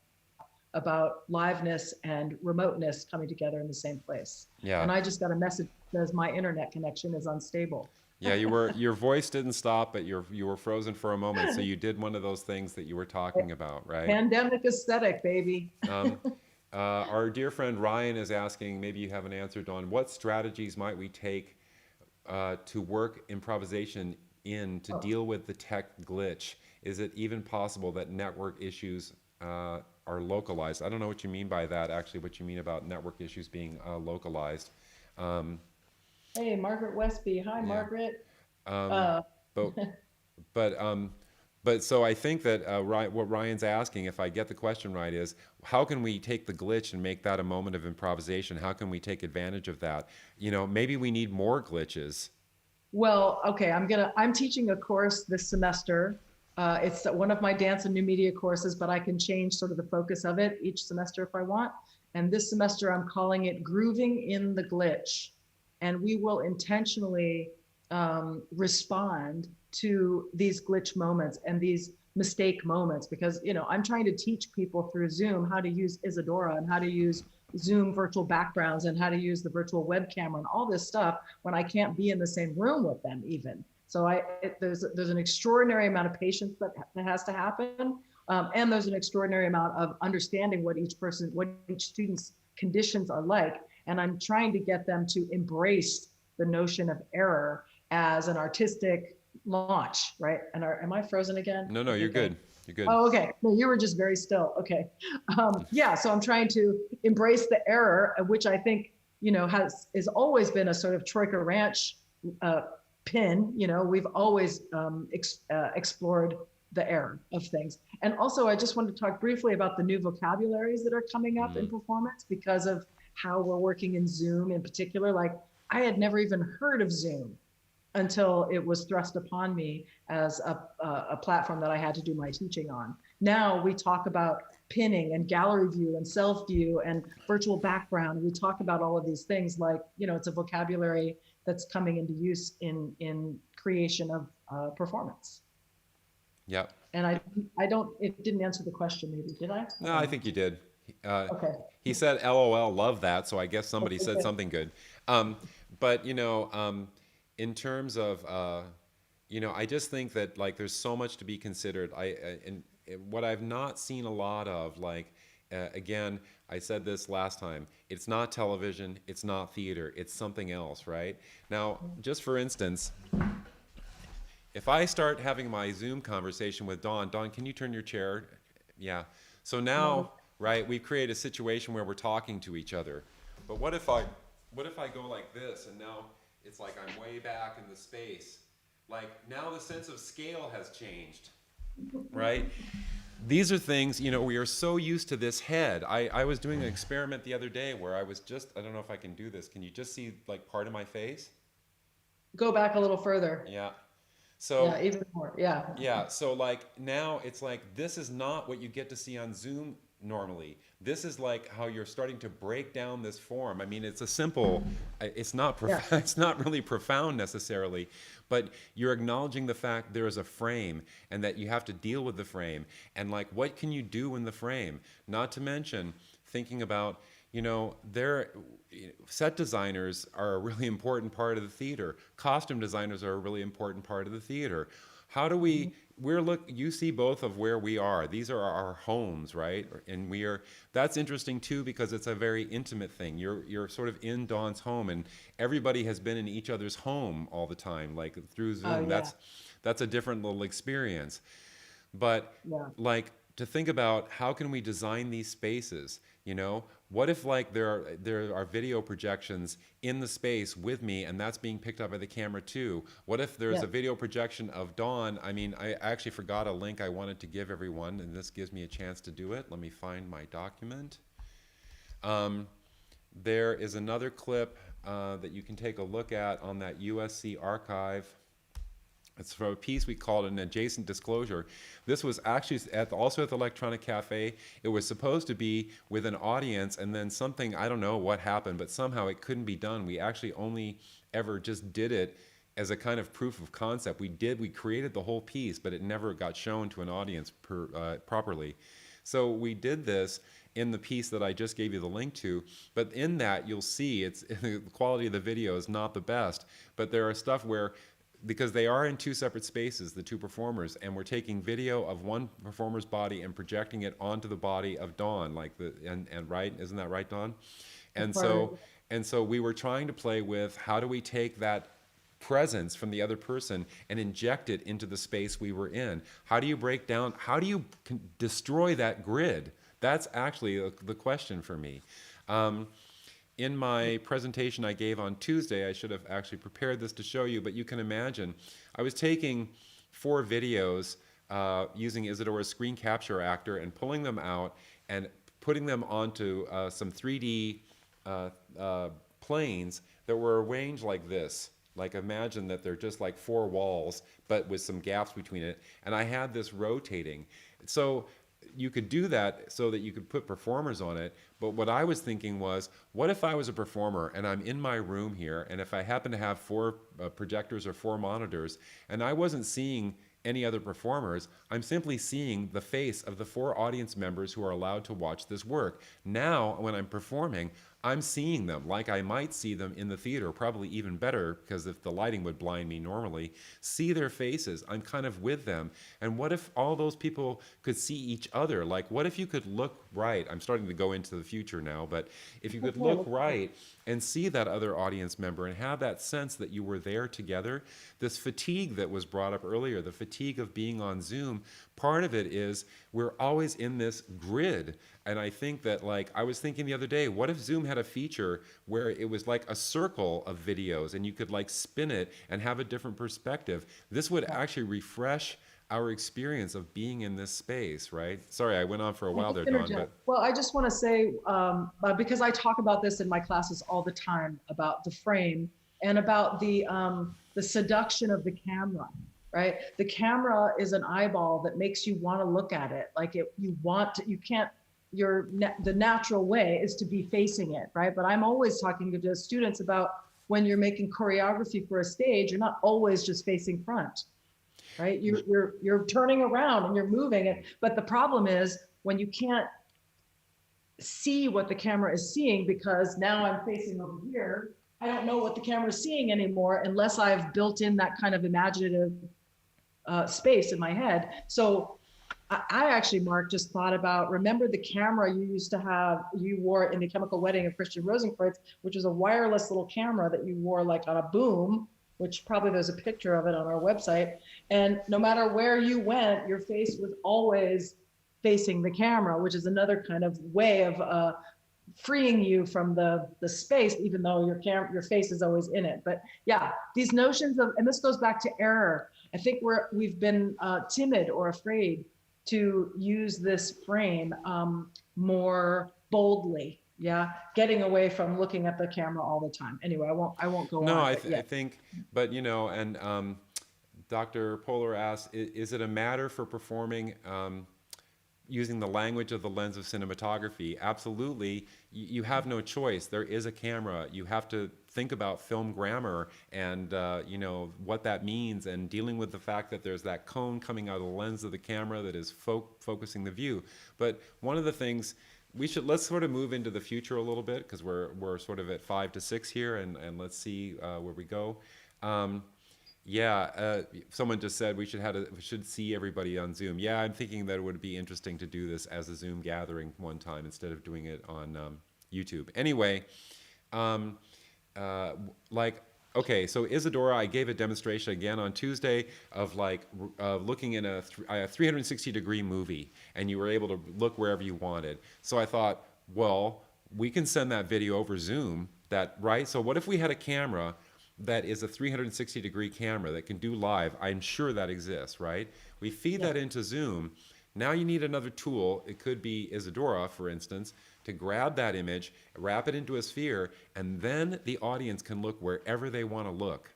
liveness and remoteness coming together in the same place. Yeah. And I just got a message that says my internet connection is unstable. Yeah, your voice didn't stop, but you were frozen for a moment. So you did one of those things that you were talking about, right? Pandemic aesthetic, baby. Our dear friend Ryan is asking, maybe you have an answer, Dawn, what strategies might we take to work improvisation to deal with the tech glitch? Is it even possible that network issues are localized? I don't know what you mean by that, actually, what you mean about network issues being localized. Hey, Margaret Westby. Hi, yeah. Margaret. But so I think that what Ryan's asking, if I get the question right, is how can we take the glitch and make that a moment of improvisation? How can we take advantage of that? Maybe we need more glitches. Well, okay, I'm teaching a course this semester. It's one of my dance and new media courses, but I can change sort of the focus of it each semester if I want. And this semester I'm calling it Grooving in the Glitch. And we will intentionally respond to these glitch moments and these mistake moments, because I'm trying to teach people through Zoom how to use Isadora and how to use Zoom virtual backgrounds and how to use the virtual web camera and all this stuff when I can't be in the same room with them even. So there's an extraordinary amount of patience that has to happen, and there's an extraordinary amount of understanding what each student's conditions are like. And I'm trying to get them to embrace the notion of error as an artistic launch, right? And am I frozen again? No, you're good. You're good. Oh, okay. No, you were just very still. Okay. Yeah. So I'm trying to embrace the error, which I think, has always been a sort of Troika Ranch pin. We've always explored the error of things. And also, I just wanted to talk briefly about the new vocabularies that are coming up in performance because of how we're working in Zoom in particular. Like, I had never even heard of Zoom until it was thrust upon me as a platform that I had to do my teaching on. Now we talk about pinning and gallery view and self view and virtual background. We talk about all of these things like, it's a vocabulary that's coming into use in creation of performance. Yep. And I don't, it didn't answer the question maybe, did I? I No, don't I know. think you did. Uh, Okay. he said, "LOL, love that." So I guess somebody Okay, said good. something good. Um, but in terms of, I just think that like there's so much to be considered. And what I've not seen a lot of, like, again, I said this last time. It's not television. It's not theater. It's something else, right? Now, just for instance, if I start having my Zoom conversation with Dawn, Dawn, can you turn your chair? Yeah. So No, now, right, we've created a situation where we're talking to each other. But what if I go like this and now it's like I'm way back in the space? Like now the sense of scale has changed, right? These are things, we are so used to this head. I was doing an experiment the other day where I don't know if I can do this. Can you just see like part of my face? go back a little further. Yeah. So Yeah, even more. Yeah. yeah, so like now it's like this is not what you get to see on Zoom normally. This is like how you're starting to break down this form. I mean, it's a simple, it's not Yeah. it's not really profound necessarily, but you're acknowledging the fact there is a frame and that you have to deal with the frame and like what can you do in the frame? Not to mention thinking about there set designers are a really important part of the theater. Costume designers are a really important part of the theater. How do Mhm. you see both of where we are. These are our homes, right? And that's interesting too because it's a very intimate thing. You're sort of in Dawn's home and everybody has been in each other's home all the time, like through Oh, Zoom. yeah. That's a different little experience. But Yeah. like to think about how can we design these spaces, what if like there are video projections in the space with me and that's being picked up by the camera too? What if there's Yeah. a video projection of Dawn? I mean, I actually forgot a link I wanted to give everyone and this gives me a chance to do it. Let me find my document. Um, there is another clip that you can take a look at on that USC archive. It's for a piece we called an adjacent disclosure. This was actually also at the Electronic Cafe. It was supposed to be with an audience, and then something, I don't know what happened, but somehow it couldn't be done. We actually only ever just did it as a kind of proof of concept. We created the whole piece, but it never got shown to an audience properly. So we did this in the piece that I just gave you the link to, but in that you'll see the quality of the video is not the best, but there are stuff where because they are in two separate spaces, the two performers, and we're taking video of one performer's body and projecting it onto the body of Dawn, and right, isn't that right, Dawn? That's And part of so and so we were trying to play with how do we take that presence from the other person and inject it into the space we were in? How do you break down? How do you destroy that grid? That's actually the question for me. In my presentation I gave on Tuesday, I should have actually prepared this to show you, but you can imagine, I was taking 4 videos using Isadora's screen capture actor and pulling them out and putting them onto some 3D planes that were arranged like this. Like imagine that they're just like 4 walls, but with some gaps between it. And I had this rotating. So you could do that so that you could put performers on it. But what I was thinking was, what if I was a performer and I'm in my room here, and if I happen to have 4 projectors or 4 monitors, and I wasn't seeing any other performers, I'm simply seeing the face of the 4 audience members who are allowed to watch this work. Now, when I'm performing, I'm seeing them like I might see them in the theater, probably even better, because if the lighting would blind me normally, see their faces. I'm kind of with them. And what if all those people could see each other? Like, what if you could look right? I'm starting to go into the future now, but if you could look right and see that other audience member and have that sense that you were there together, this fatigue that was brought up earlier, the fatigue of being on Zoom, part of it is we're always in this grid. And I think that, like, I was thinking the other day, what if Zoom had a feature where it was like a circle of videos and you could like spin it and have a different perspective? This would actually refresh our experience of being in this space, right? Sorry, I went on for a while there, Dawn, but Well, I just want to say, because I talk about this in my classes all the time about the frame and about the seduction of the camera, right? The camera is an eyeball that makes you want to look at it. Like you can't, the natural way is to be facing it, right? But I'm always talking to the students about when you're making choreography for a stage, you're not always just facing front. right? You're turning around and you're moving it. But the problem is when you can't see what the camera is seeing, because now I'm facing over here, I don't know what the camera is seeing anymore unless I've built in that kind of imaginative space in my head. So I actually, Mark, just thought about, remember the camera you used to have, you wore in The Chemical Wedding of Christian Rosenkreutz, which was a wireless little camera that you wore like on a boom, which probably there's a picture of it on our website. And no matter where you went, your face was always facing the camera, which is another kind of way of freeing you from the space, even though your face is always in it. But yeah, these notions of, and this goes back to error. I think we've been timid or afraid to use this frame more boldly. Yeah, getting away from looking at the camera all the time. Anyway, I won't go No, on. I think, but you know, and Dr. Polar asks, is it a matter for performing using the language of the lens of cinematography? Absolutely. You have no choice. There is a camera. You have to think about film grammar and you know what that means, and dealing with the fact that there's that cone coming out of the lens of the camera that is focusing the view. But one of the things let's sort of move into the future a little bit, because we're sort of at 5 to 6 here, and let's see where we go. Yeah, someone just said we should see everybody on Zoom. Yeah, I'm thinking that it would be interesting to do this as a Zoom gathering one time instead of doing it on YouTube. Anyway, like, okay, so Isadora, I gave a demonstration again on Tuesday of looking in a 360-degree movie, and you were able to look wherever you wanted. So I thought, well, we can send that video over Zoom, right? So what if we had a camera that is a 360-degree camera that can do live? I'm sure that exists, right? We feed that into Zoom. Now you need another tool. It could be Isadora, for instance, to grab that image, wrap it into a sphere, and then the audience can look wherever they want to look,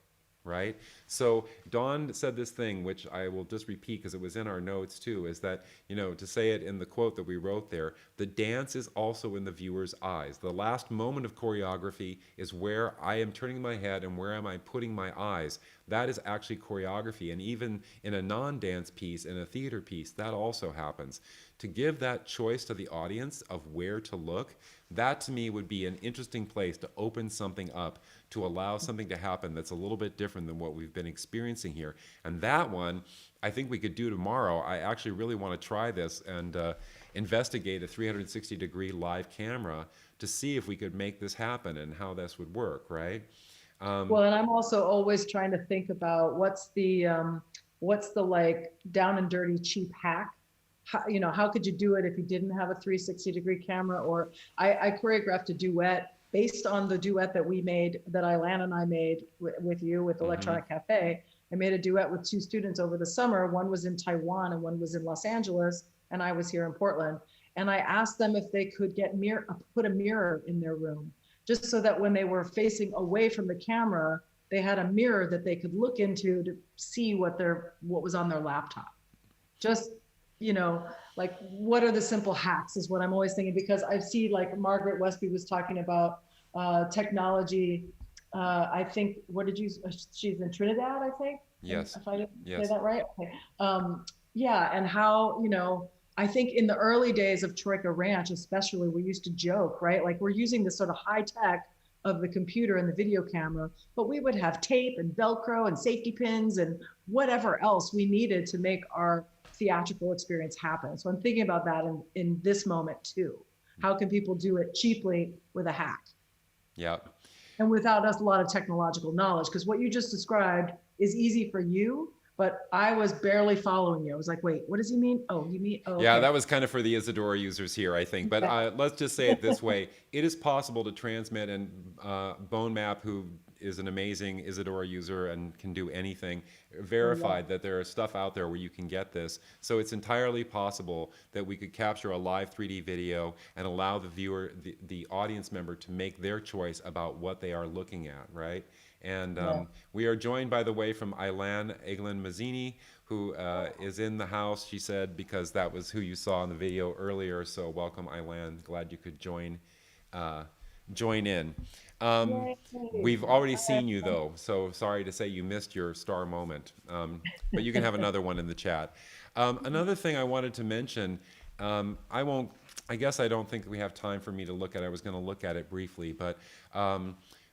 right? So Dawn said this thing, which I will just repeat because it was in our notes too, is that, you know, to say it in the quote that we wrote there, the dance is also in the viewer's eyes. The last moment of choreography is where I am turning my head and where am I putting my eyes. That is actually choreography. And even in a non-dance piece, in a theater piece, that also happens. To give that choice to the audience of where to look, that to me would be an interesting place to open something up, to allow something to happen that's a little bit different than what we've been experiencing here. And that one, I think we could do tomorrow. I actually really want to try this and investigate a 360-degree live camera to see if we could make this happen and how this would work, right? Well, and I'm also always trying to think about what's the like down and dirty cheap hack. How, you know, how could you do it if you didn't have a 360-degree camera? Or I choreographed a duet based on the duet that we made, that Ilan and I made with you with Electronic Cafe. I made a duet with 2 students over the summer. One was in Taiwan and one was in Los Angeles, and I was here in Portland. And I asked them if they could put a mirror in their room, just so that when they were facing away from the camera, they had a mirror that they could look into to see what was on their laptop. Just, you know, like, what are the simple hacks is what I'm always thinking, because I see, like Margaret Westby was talking about technology. I think, she's in Trinidad, I think. Yes. If I didn't Yes. say that right. Okay. Yeah, and how, you know, I think in the early days of Troika Ranch, especially, we used to joke, right? Like, we're using this sort of high tech of the computer and the video camera, but we would have tape and Velcro and safety pins and whatever else we needed to make our theatrical experience happen. So I'm thinking about that in this moment too. How can people do it cheaply with a hack? Yeah. And without us a lot of technological knowledge, because what you just described is easy for you, but I was barely following you. I was like, wait, what does he mean? Oh, you mean, oh, Yeah, okay. that was kind of for the Isadora users here, I think. But let's just say it this way. It is possible to transmit, and Bone Map, who is an amazing Isadora user and can do anything, verified that there is stuff out there where you can get this. So it's entirely possible that we could capture a live 3D video and allow the viewer, the audience member, to make their choice about what they are looking at, right? And we are joined, by the way, from Ilan Eglin Mazzini, who is in the house, she said, because that was who you saw in the video earlier. So welcome, Ilan. Glad you could join join in. Um, Yay. we've already seen you though, so sorry to say you missed your star moment. But you can have another one in the chat. Another thing I wanted to mention, I won't, I guess I don't think we have time for me to look at it. I was going to look at it briefly, but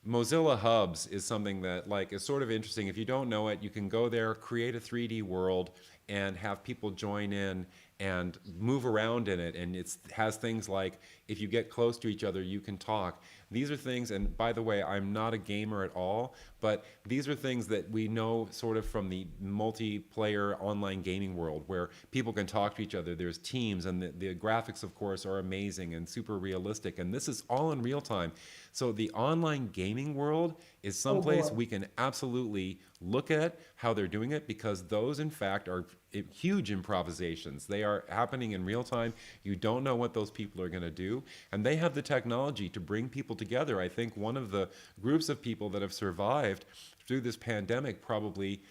Mozilla Hubs is something that like is sort of interesting. If you don't know it, you can go there, create a 3D world, and have people join in and move around in it. And it has things like if you get close to each other, you can talk. These are things, and by the way, I'm not a gamer at all, but these are things that we know sort of from the multiplayer online gaming world where people can talk to each other. There's teams, and the graphics, of course, are amazing and super realistic. And this is all in real time. So the online gaming world is Oh someplace boy. we can absolutely look at how they're doing it because those, in fact, are huge improvisations. They are happening in real time. You don't know what those people are going to do. And they have the technology to bring people together. I think one of the groups of people that have survived through this pandemic probably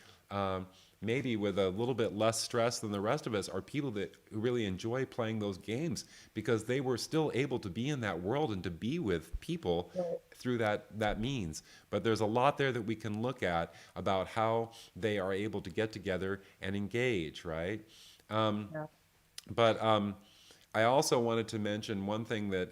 maybe with a little bit less stress than the rest of us are people that really enjoy playing those games because they were still able to be in that world and to be with people Right. through that means. But there's a lot there that we can look at about how they are able to get together and engage, right? Um, Yeah. but I also wanted to mention one thing that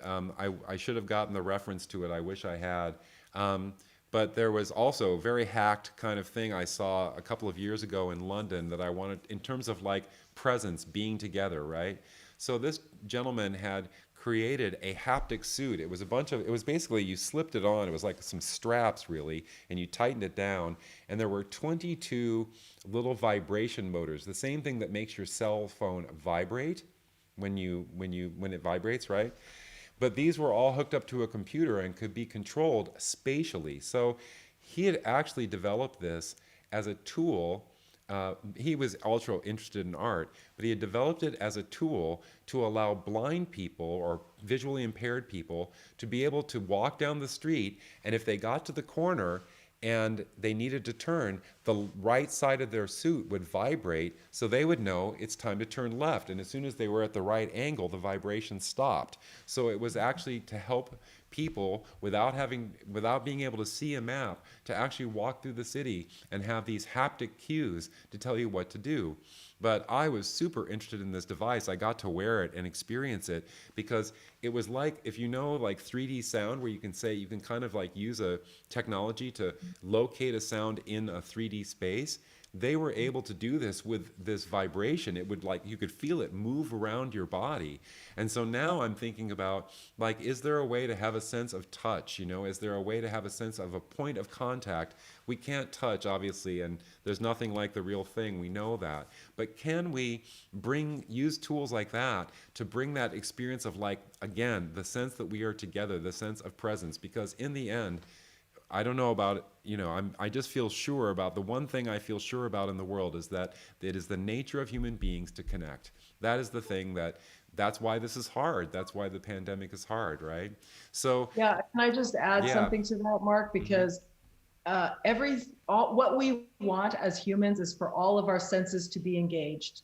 I should have gotten the reference to it. I wish I had. Um, but there was also a very hacked kind of thing I saw a couple of years ago in London that I wanted in terms of like presence, being together, right? So this gentleman had created a haptic suit. It was a bunch of, it was basically you slipped it on. It was like some straps really, and you tightened it down. And there were 22 little vibration motors, the same thing that makes your cell phone vibrate when it vibrates, right? But these were all hooked up to a computer and could be controlled spatially. So he had actually developed this as a tool. He was ultra interested in art, but he had developed it as a tool to allow blind people or visually impaired people to be able to walk down the street, and if they got to the corner and they needed to turn, the right side of their suit would vibrate so they would know it's time to turn left. And as soon as they were at the right angle, the vibration stopped. So it was actually to help people without being able to see a map to actually walk through the city and have these haptic cues to tell you what to do. But I was super interested in this device. I got to wear it and experience it because it was like, if you know, like 3D sound, where you can say, you can kind of like use a technology to locate a sound in a 3D space. They were able to do this with this vibration. It would like, you could feel it move around your body. And so now I'm thinking about, like, is there a way to have a sense of touch? You know, is there a way to have a sense of a point of contact? We can't touch, obviously, and there's nothing like the real thing. We know that. But can we use tools like that to bring that experience of, like, again, the sense that we are together, the sense of presence? Because in the end, I don't know about it, you know, I just feel sure about the one thing I feel sure about in the world is that it is the nature of human beings to connect. That is the thing that's why this is hard. That's why the pandemic is hard, right? So, Yeah. Can I just add yeah. something to that, Mark? Hmm. Because what we want as humans is for all of our senses to be engaged.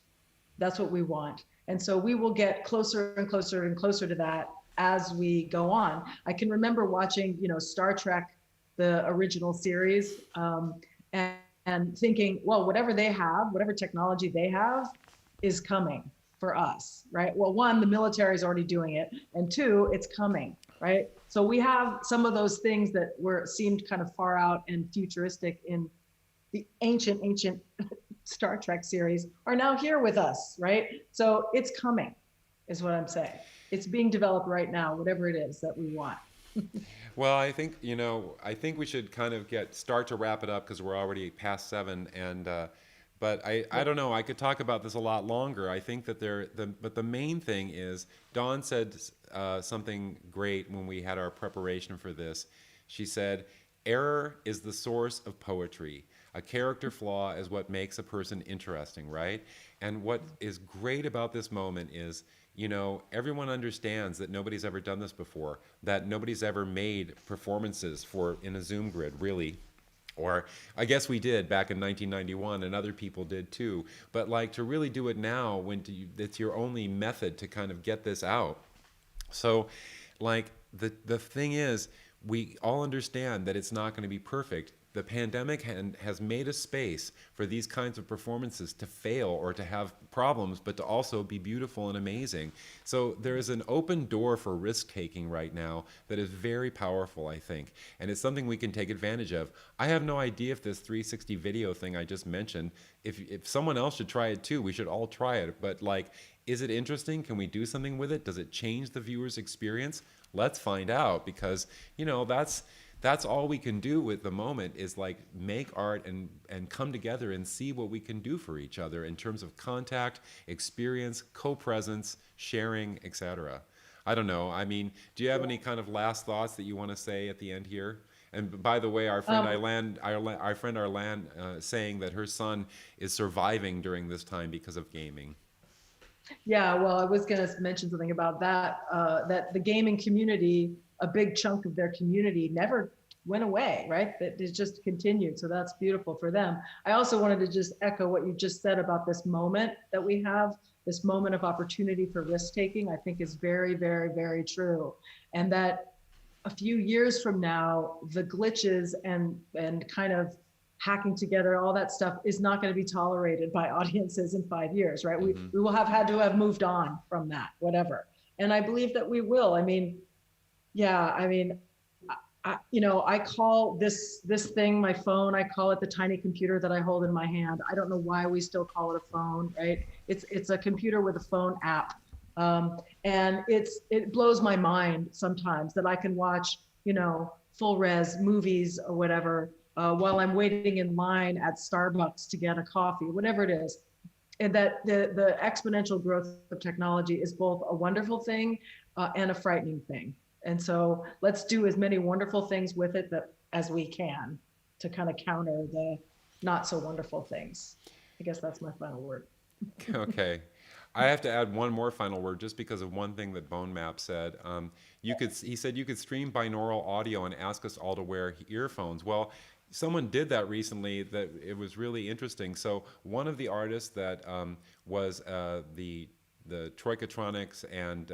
That's what we want. And so we will get closer and closer and closer to that as we go on. I can remember watching, Star Trek, the original series, and, and thinking, well, whatever they have, whatever technology they have is coming for us, right? Well, one, the military is already doing it, and two, it's coming, right? So we have some of those things that seemed kind of far out and futuristic in the ancient Star Trek series are now here with us, right? So it's coming, is what I'm saying. It's being developed right now, whatever it is that we want. Well, I think, I think we should kind of start to wrap it up because we're already past 7. And but I don't know. I could talk about this a lot longer. I think that but the main thing is Dawn said something great when we had our preparation for this. She said, "Error is the source of poetry. A character flaw is what makes a person interesting," right? And what is great about this moment is, everyone understands that nobody's ever done this before, that nobody's ever made performances in a Zoom grid, really. Or I guess we did back in 1991, and other people did too. But like to really do it now, it's your only method to kind of get this out. So, like, the thing is, we all understand that it's not going to be perfect. The pandemic has made a space for these kinds of performances to fail or to have problems, but to also be beautiful and amazing. So there is an open door for risk taking right now that is very powerful, I think, and it's something we can take advantage of. I have no idea if this 360 video thing I just mentioned, if someone else should try it too, we should all try it. But like, is it interesting? Can we do something with it? Does it change the viewer's experience? Let's find out, because that's all we can do with the moment, is like make art and come together and see what we can do for each other in terms of contact, experience, co-presence, sharing, etc. I don't know. I mean, do you have any kind of last thoughts that you want to say at the end here? And by the way, our friend Arlan saying that her son is surviving during this time because of gaming. Yeah, well, I was going to mention something about that, that the gaming community, a big chunk of their community never went away, right? That it just continued. So that's beautiful for them. I also wanted to just echo what you just said about this moment that we have, this moment of opportunity for risk taking, I think is very, very, very true. And that a few years from now, the glitches and kind of hacking together, all that stuff is not going to be tolerated by audiences in 5 years, right? Mm-hmm. We will have had to have moved on from that, whatever. And I believe that we will. I mean, yeah, I mean, I call this thing, my phone, I call it the tiny computer that I hold in my hand. I don't know why we still call it a phone, right? It's a computer with a phone app. And it blows my mind sometimes that I can watch, full res movies or whatever, while I'm waiting in line at Starbucks to get a coffee, whatever it is. And that the exponential growth of technology is both a wonderful thing and a frightening thing. And so let's do as many wonderful things with it as we can to kind of counter the not so wonderful things. I guess that's my final word. Okay. I have to add one more final word just because of one thing that Bone Map said. He said you could stream binaural audio and ask us all to wear earphones. Well, someone did that recently that it was really interesting. So one of the artists that was the Troikatronix and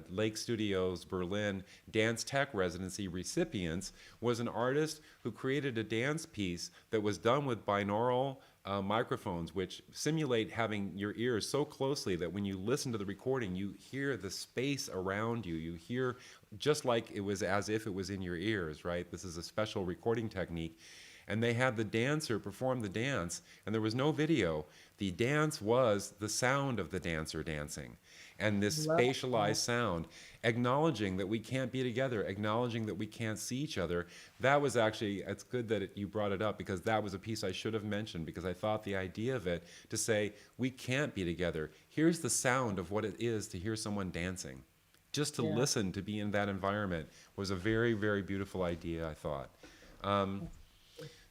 Lake Studios Berlin Dance Tech Residency recipients was an artist who created a dance piece that was done with binaural microphones, which simulate having your ears so closely that when you listen to the recording, you hear the space around you. You hear just like it was as if it was in your ears, right? This is a special recording technique. And they had the dancer perform the dance, and there was no video. The dance was the sound of the dancer dancing, and this spatialized sound, acknowledging that we can't be together, acknowledging that we can't see each other. That was actually, it's good that you brought it up, because that was a piece I should have mentioned, because I thought the idea of it, to say, we can't be together. Here's the sound of what it is to hear someone dancing. Just to listen, to be in that environment, was a very, very beautiful idea, I thought.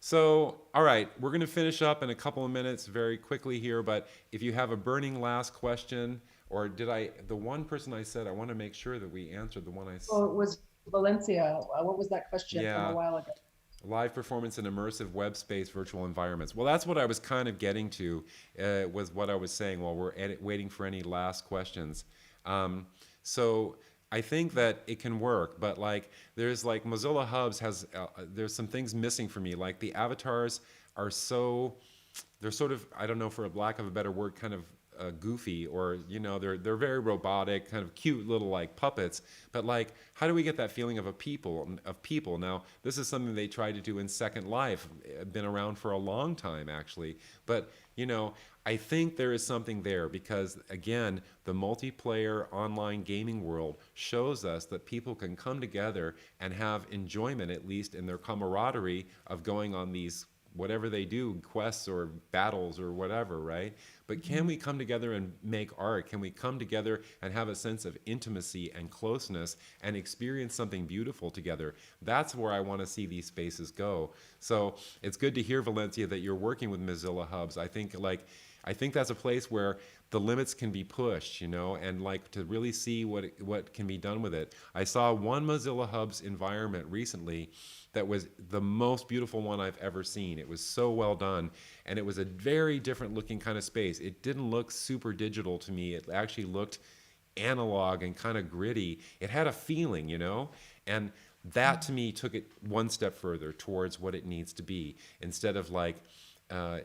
So, all right, we're going to finish up in a couple of minutes very quickly here, but if you have a burning last question, or the one person I said, I want to make sure that we answered the one I said. Oh, it was Valencia. What was that question from a while ago? Live performance in immersive web space virtual environments. Well, that's what I was kind of getting to, was what I was saying while we're waiting for any last questions. So I think that it can work, but like there's like Mozilla Hubs has there's some things missing for me. Like the avatars are they're sort of, I don't know, for a lack of a better word, kind of goofy, or they're very robotic, kind of cute little like puppets. But like, how do we get that feeling of people? Now, this is something they tried to do in Second Life, been around for a long time actually. But I think there is something there, because again, the multiplayer online gaming world shows us that people can come together and have enjoyment, at least in their camaraderie of going on these whatever they do, quests or battles or whatever, right? But can we come together and make art? Can we come together and have a sense of intimacy and closeness and experience something beautiful together? That's where I want to see these spaces go. So it's good to hear, Valencia, that you're working with Mozilla Hubs. I think that's a place where the limits can be pushed, and like to really see what can be done with it. I saw one Mozilla Hubs environment recently that was the most beautiful one I've ever seen. It was so well done, and it was a very different looking kind of space. It didn't look super digital to me. It actually looked analog and kind of gritty. It had a feeling, you know? And that to me took it one step further towards what it needs to be, instead of like,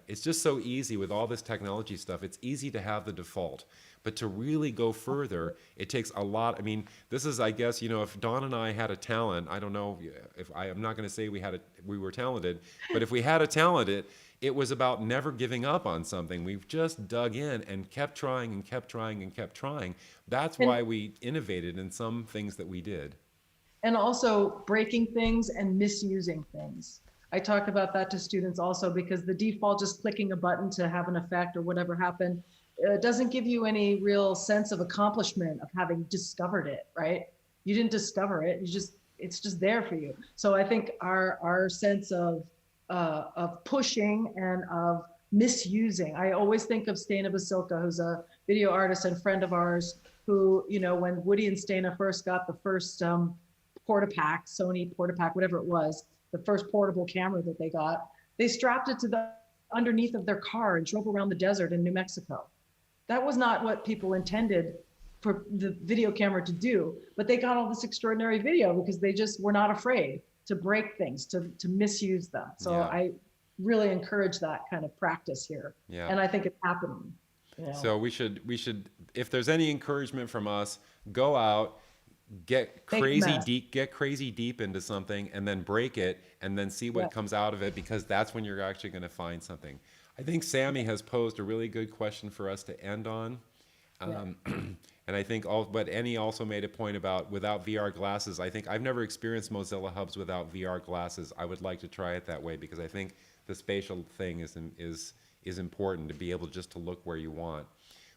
it's just so easy with all this technology stuff. It's easy to have the default, but to really go further, it takes a lot. I mean, this is, I guess, you know, if Dawn and I had a talent, I don't know if I'm not going to say we were talented, but if we had a talent, it was about never giving up on something. We've just dug in and kept trying and kept trying and kept trying. That's And why we innovated in some things that we did. and also breaking things and misusing things. I talk about that to students also, because the default, just clicking a button to have an effect or whatever happened, doesn't give you any real sense of accomplishment of having discovered it, right? You didn't discover it, it's just there for you. So I think our sense of pushing and of misusing. I always think of Stana Basilka, who's a video artist and friend of ours, who, you know, when Woody and Stana first got the first Portapack, Sony Portapack, whatever it was, the first portable camera that they got, they strapped it to the underneath of their car and drove around the desert in New Mexico. That was not what people intended for the video camera to do, but they got all this extraordinary video because they just were not afraid to break things, to misuse them. So Yeah. I really encourage that kind of practice here. Yeah. And I think it's happening. You know? So we should, if there's any encouragement from us, go out, get Make a crazy mess. deep into something, and then break it, and then see what Yeah. comes out of it, because that's when you're actually going to find something. I think Sammy has posed a really good question for us to end on. And I think but Annie also made a point about without VR glasses. I think I've never experienced Mozilla Hubs without VR glasses. I would like to try it that way, because I think the spatial thing is important, to be able just to look where you want.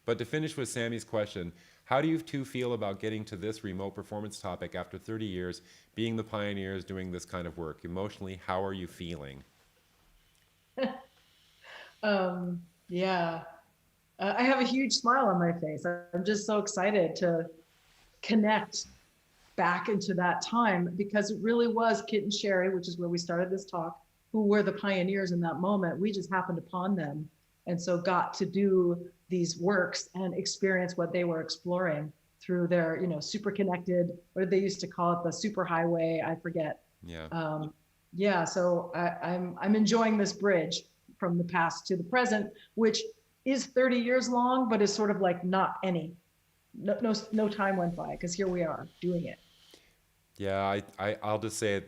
But to finish with Sammy's question, how do you two feel about getting to this remote performance topic after 30 years, being the pioneers doing this kind of work? Emotionally, how are you feeling? Yeah. I have a huge smile on my face. I'm just so excited to connect back into that time, because it really was Kit and Sherry, which is where we started this talk, who were the pioneers in that moment. We just happened upon them, and so got to do these works and experience what they were exploring through their, you know, super connected, what did they used to call it, the super highway, I forget. Yeah. Yeah, so I'm enjoying this bridge from the past to the present, which is 30 years long, but is sort of like not any. No time went by, because here we are doing it. Yeah, I'll just say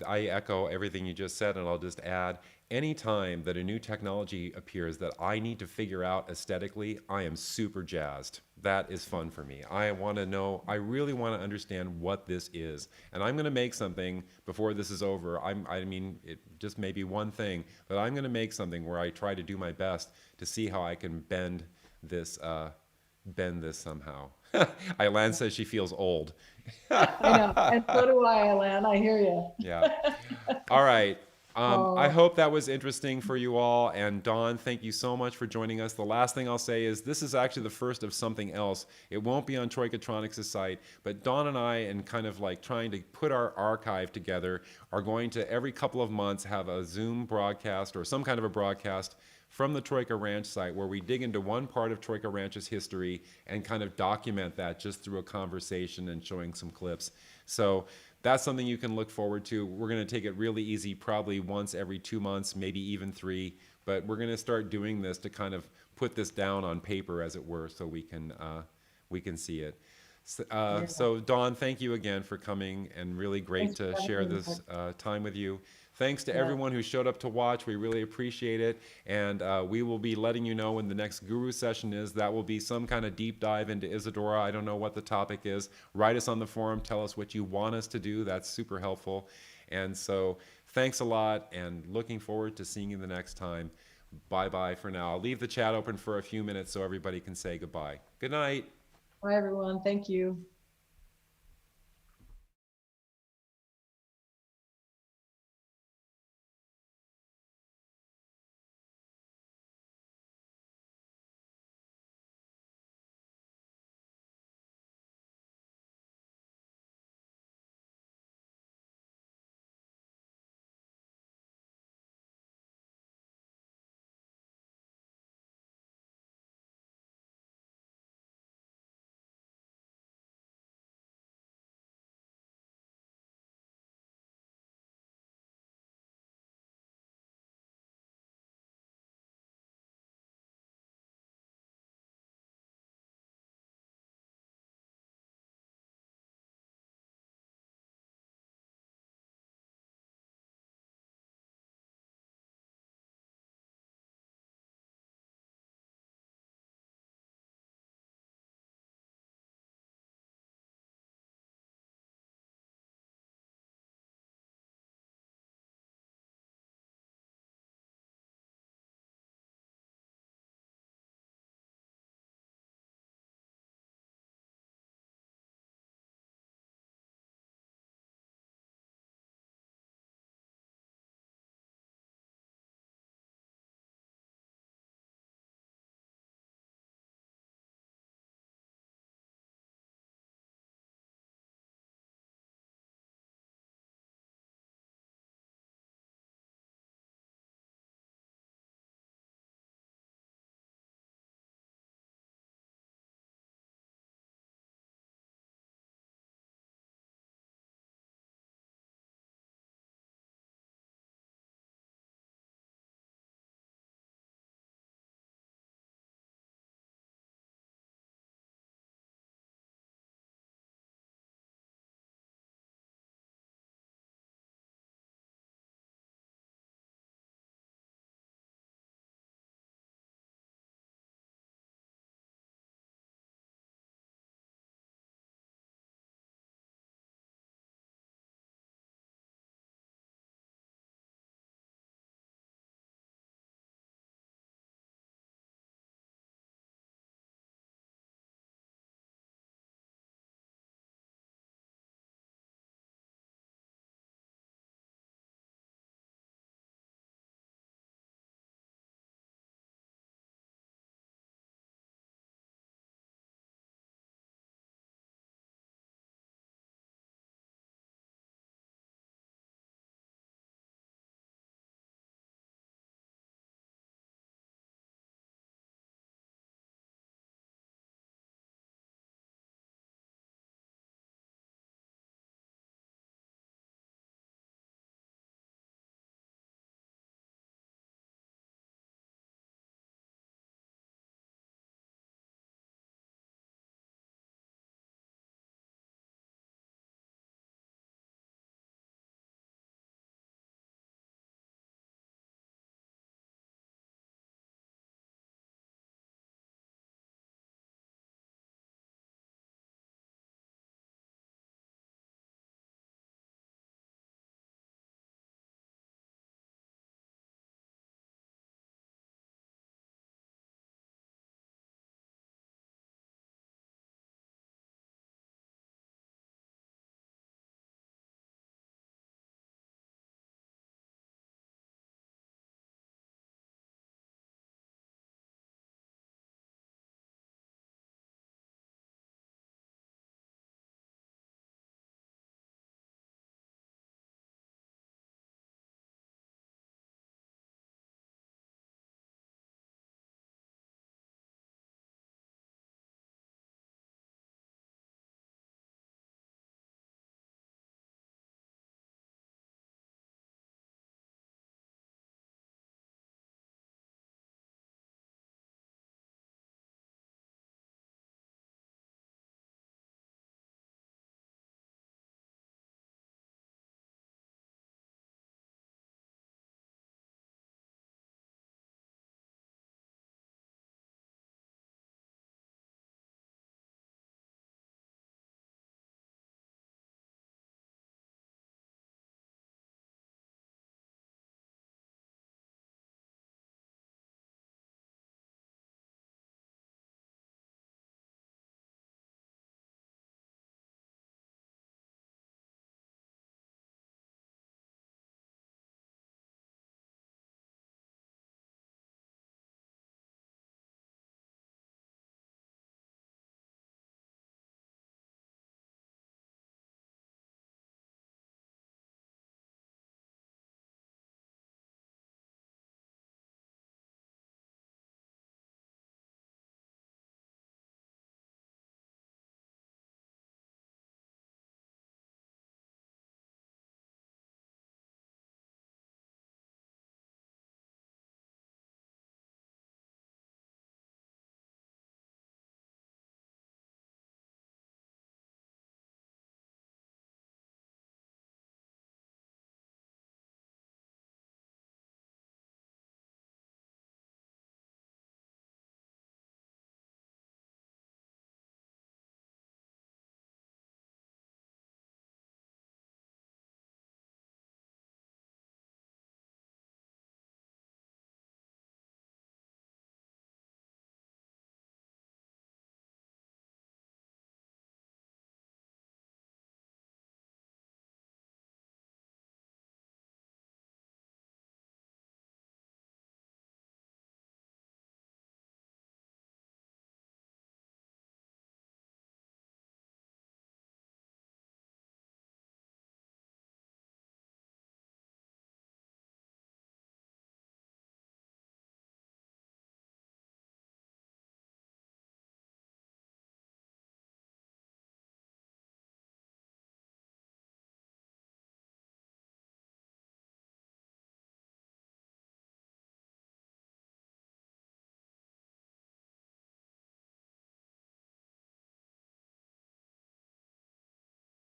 I echo everything you just said, and I'll just add, anytime that a new technology appears that I need to figure out aesthetically, I am super jazzed. That is fun for me. I want to know, I really want to understand what this is. And I'm going to make something before this is over. I mean, it just may be one thing, but I'm going to make something where I try to do my best to see how I can bend this somehow. Ilan says she feels old. I know, and so do I, Alan. I hear you. Yeah. All right. I Oh, hope that was interesting for you all. And Dawn, thank you so much for joining us. The last thing I'll say is this is actually the first of something else. It won't be on Troikatronix's site, but Dawn and I, and kind of like trying to put our archive together, are going to every couple of months have a Zoom broadcast or some kind of a broadcast from the Troika Ranch site, where we dig into one part of Troika Ranch's history and kind of document that just through a conversation and showing some clips. So that's something you can look forward to. We're going to take it really easy, probably once every 2 months, maybe even 3. But we're going to start doing this to kind of put this down on paper, as it were, so we can see it. yeah. So Dawn, thank you again for coming, and really great Thanks for to having share me. this time with you. Thanks to Yeah. everyone who showed up to watch. We really appreciate it. And we will be letting you know when the next Guru session is. That will be some kind of deep dive into Isadora. I don't know what the topic is. Write us on the forum. Tell us what you want us to do. That's super helpful. And so thanks a lot, and looking forward to seeing you the next time. Bye-bye for now. I'll leave the chat open for a few minutes so everybody can say goodbye. Good night. Bye, everyone. Thank you.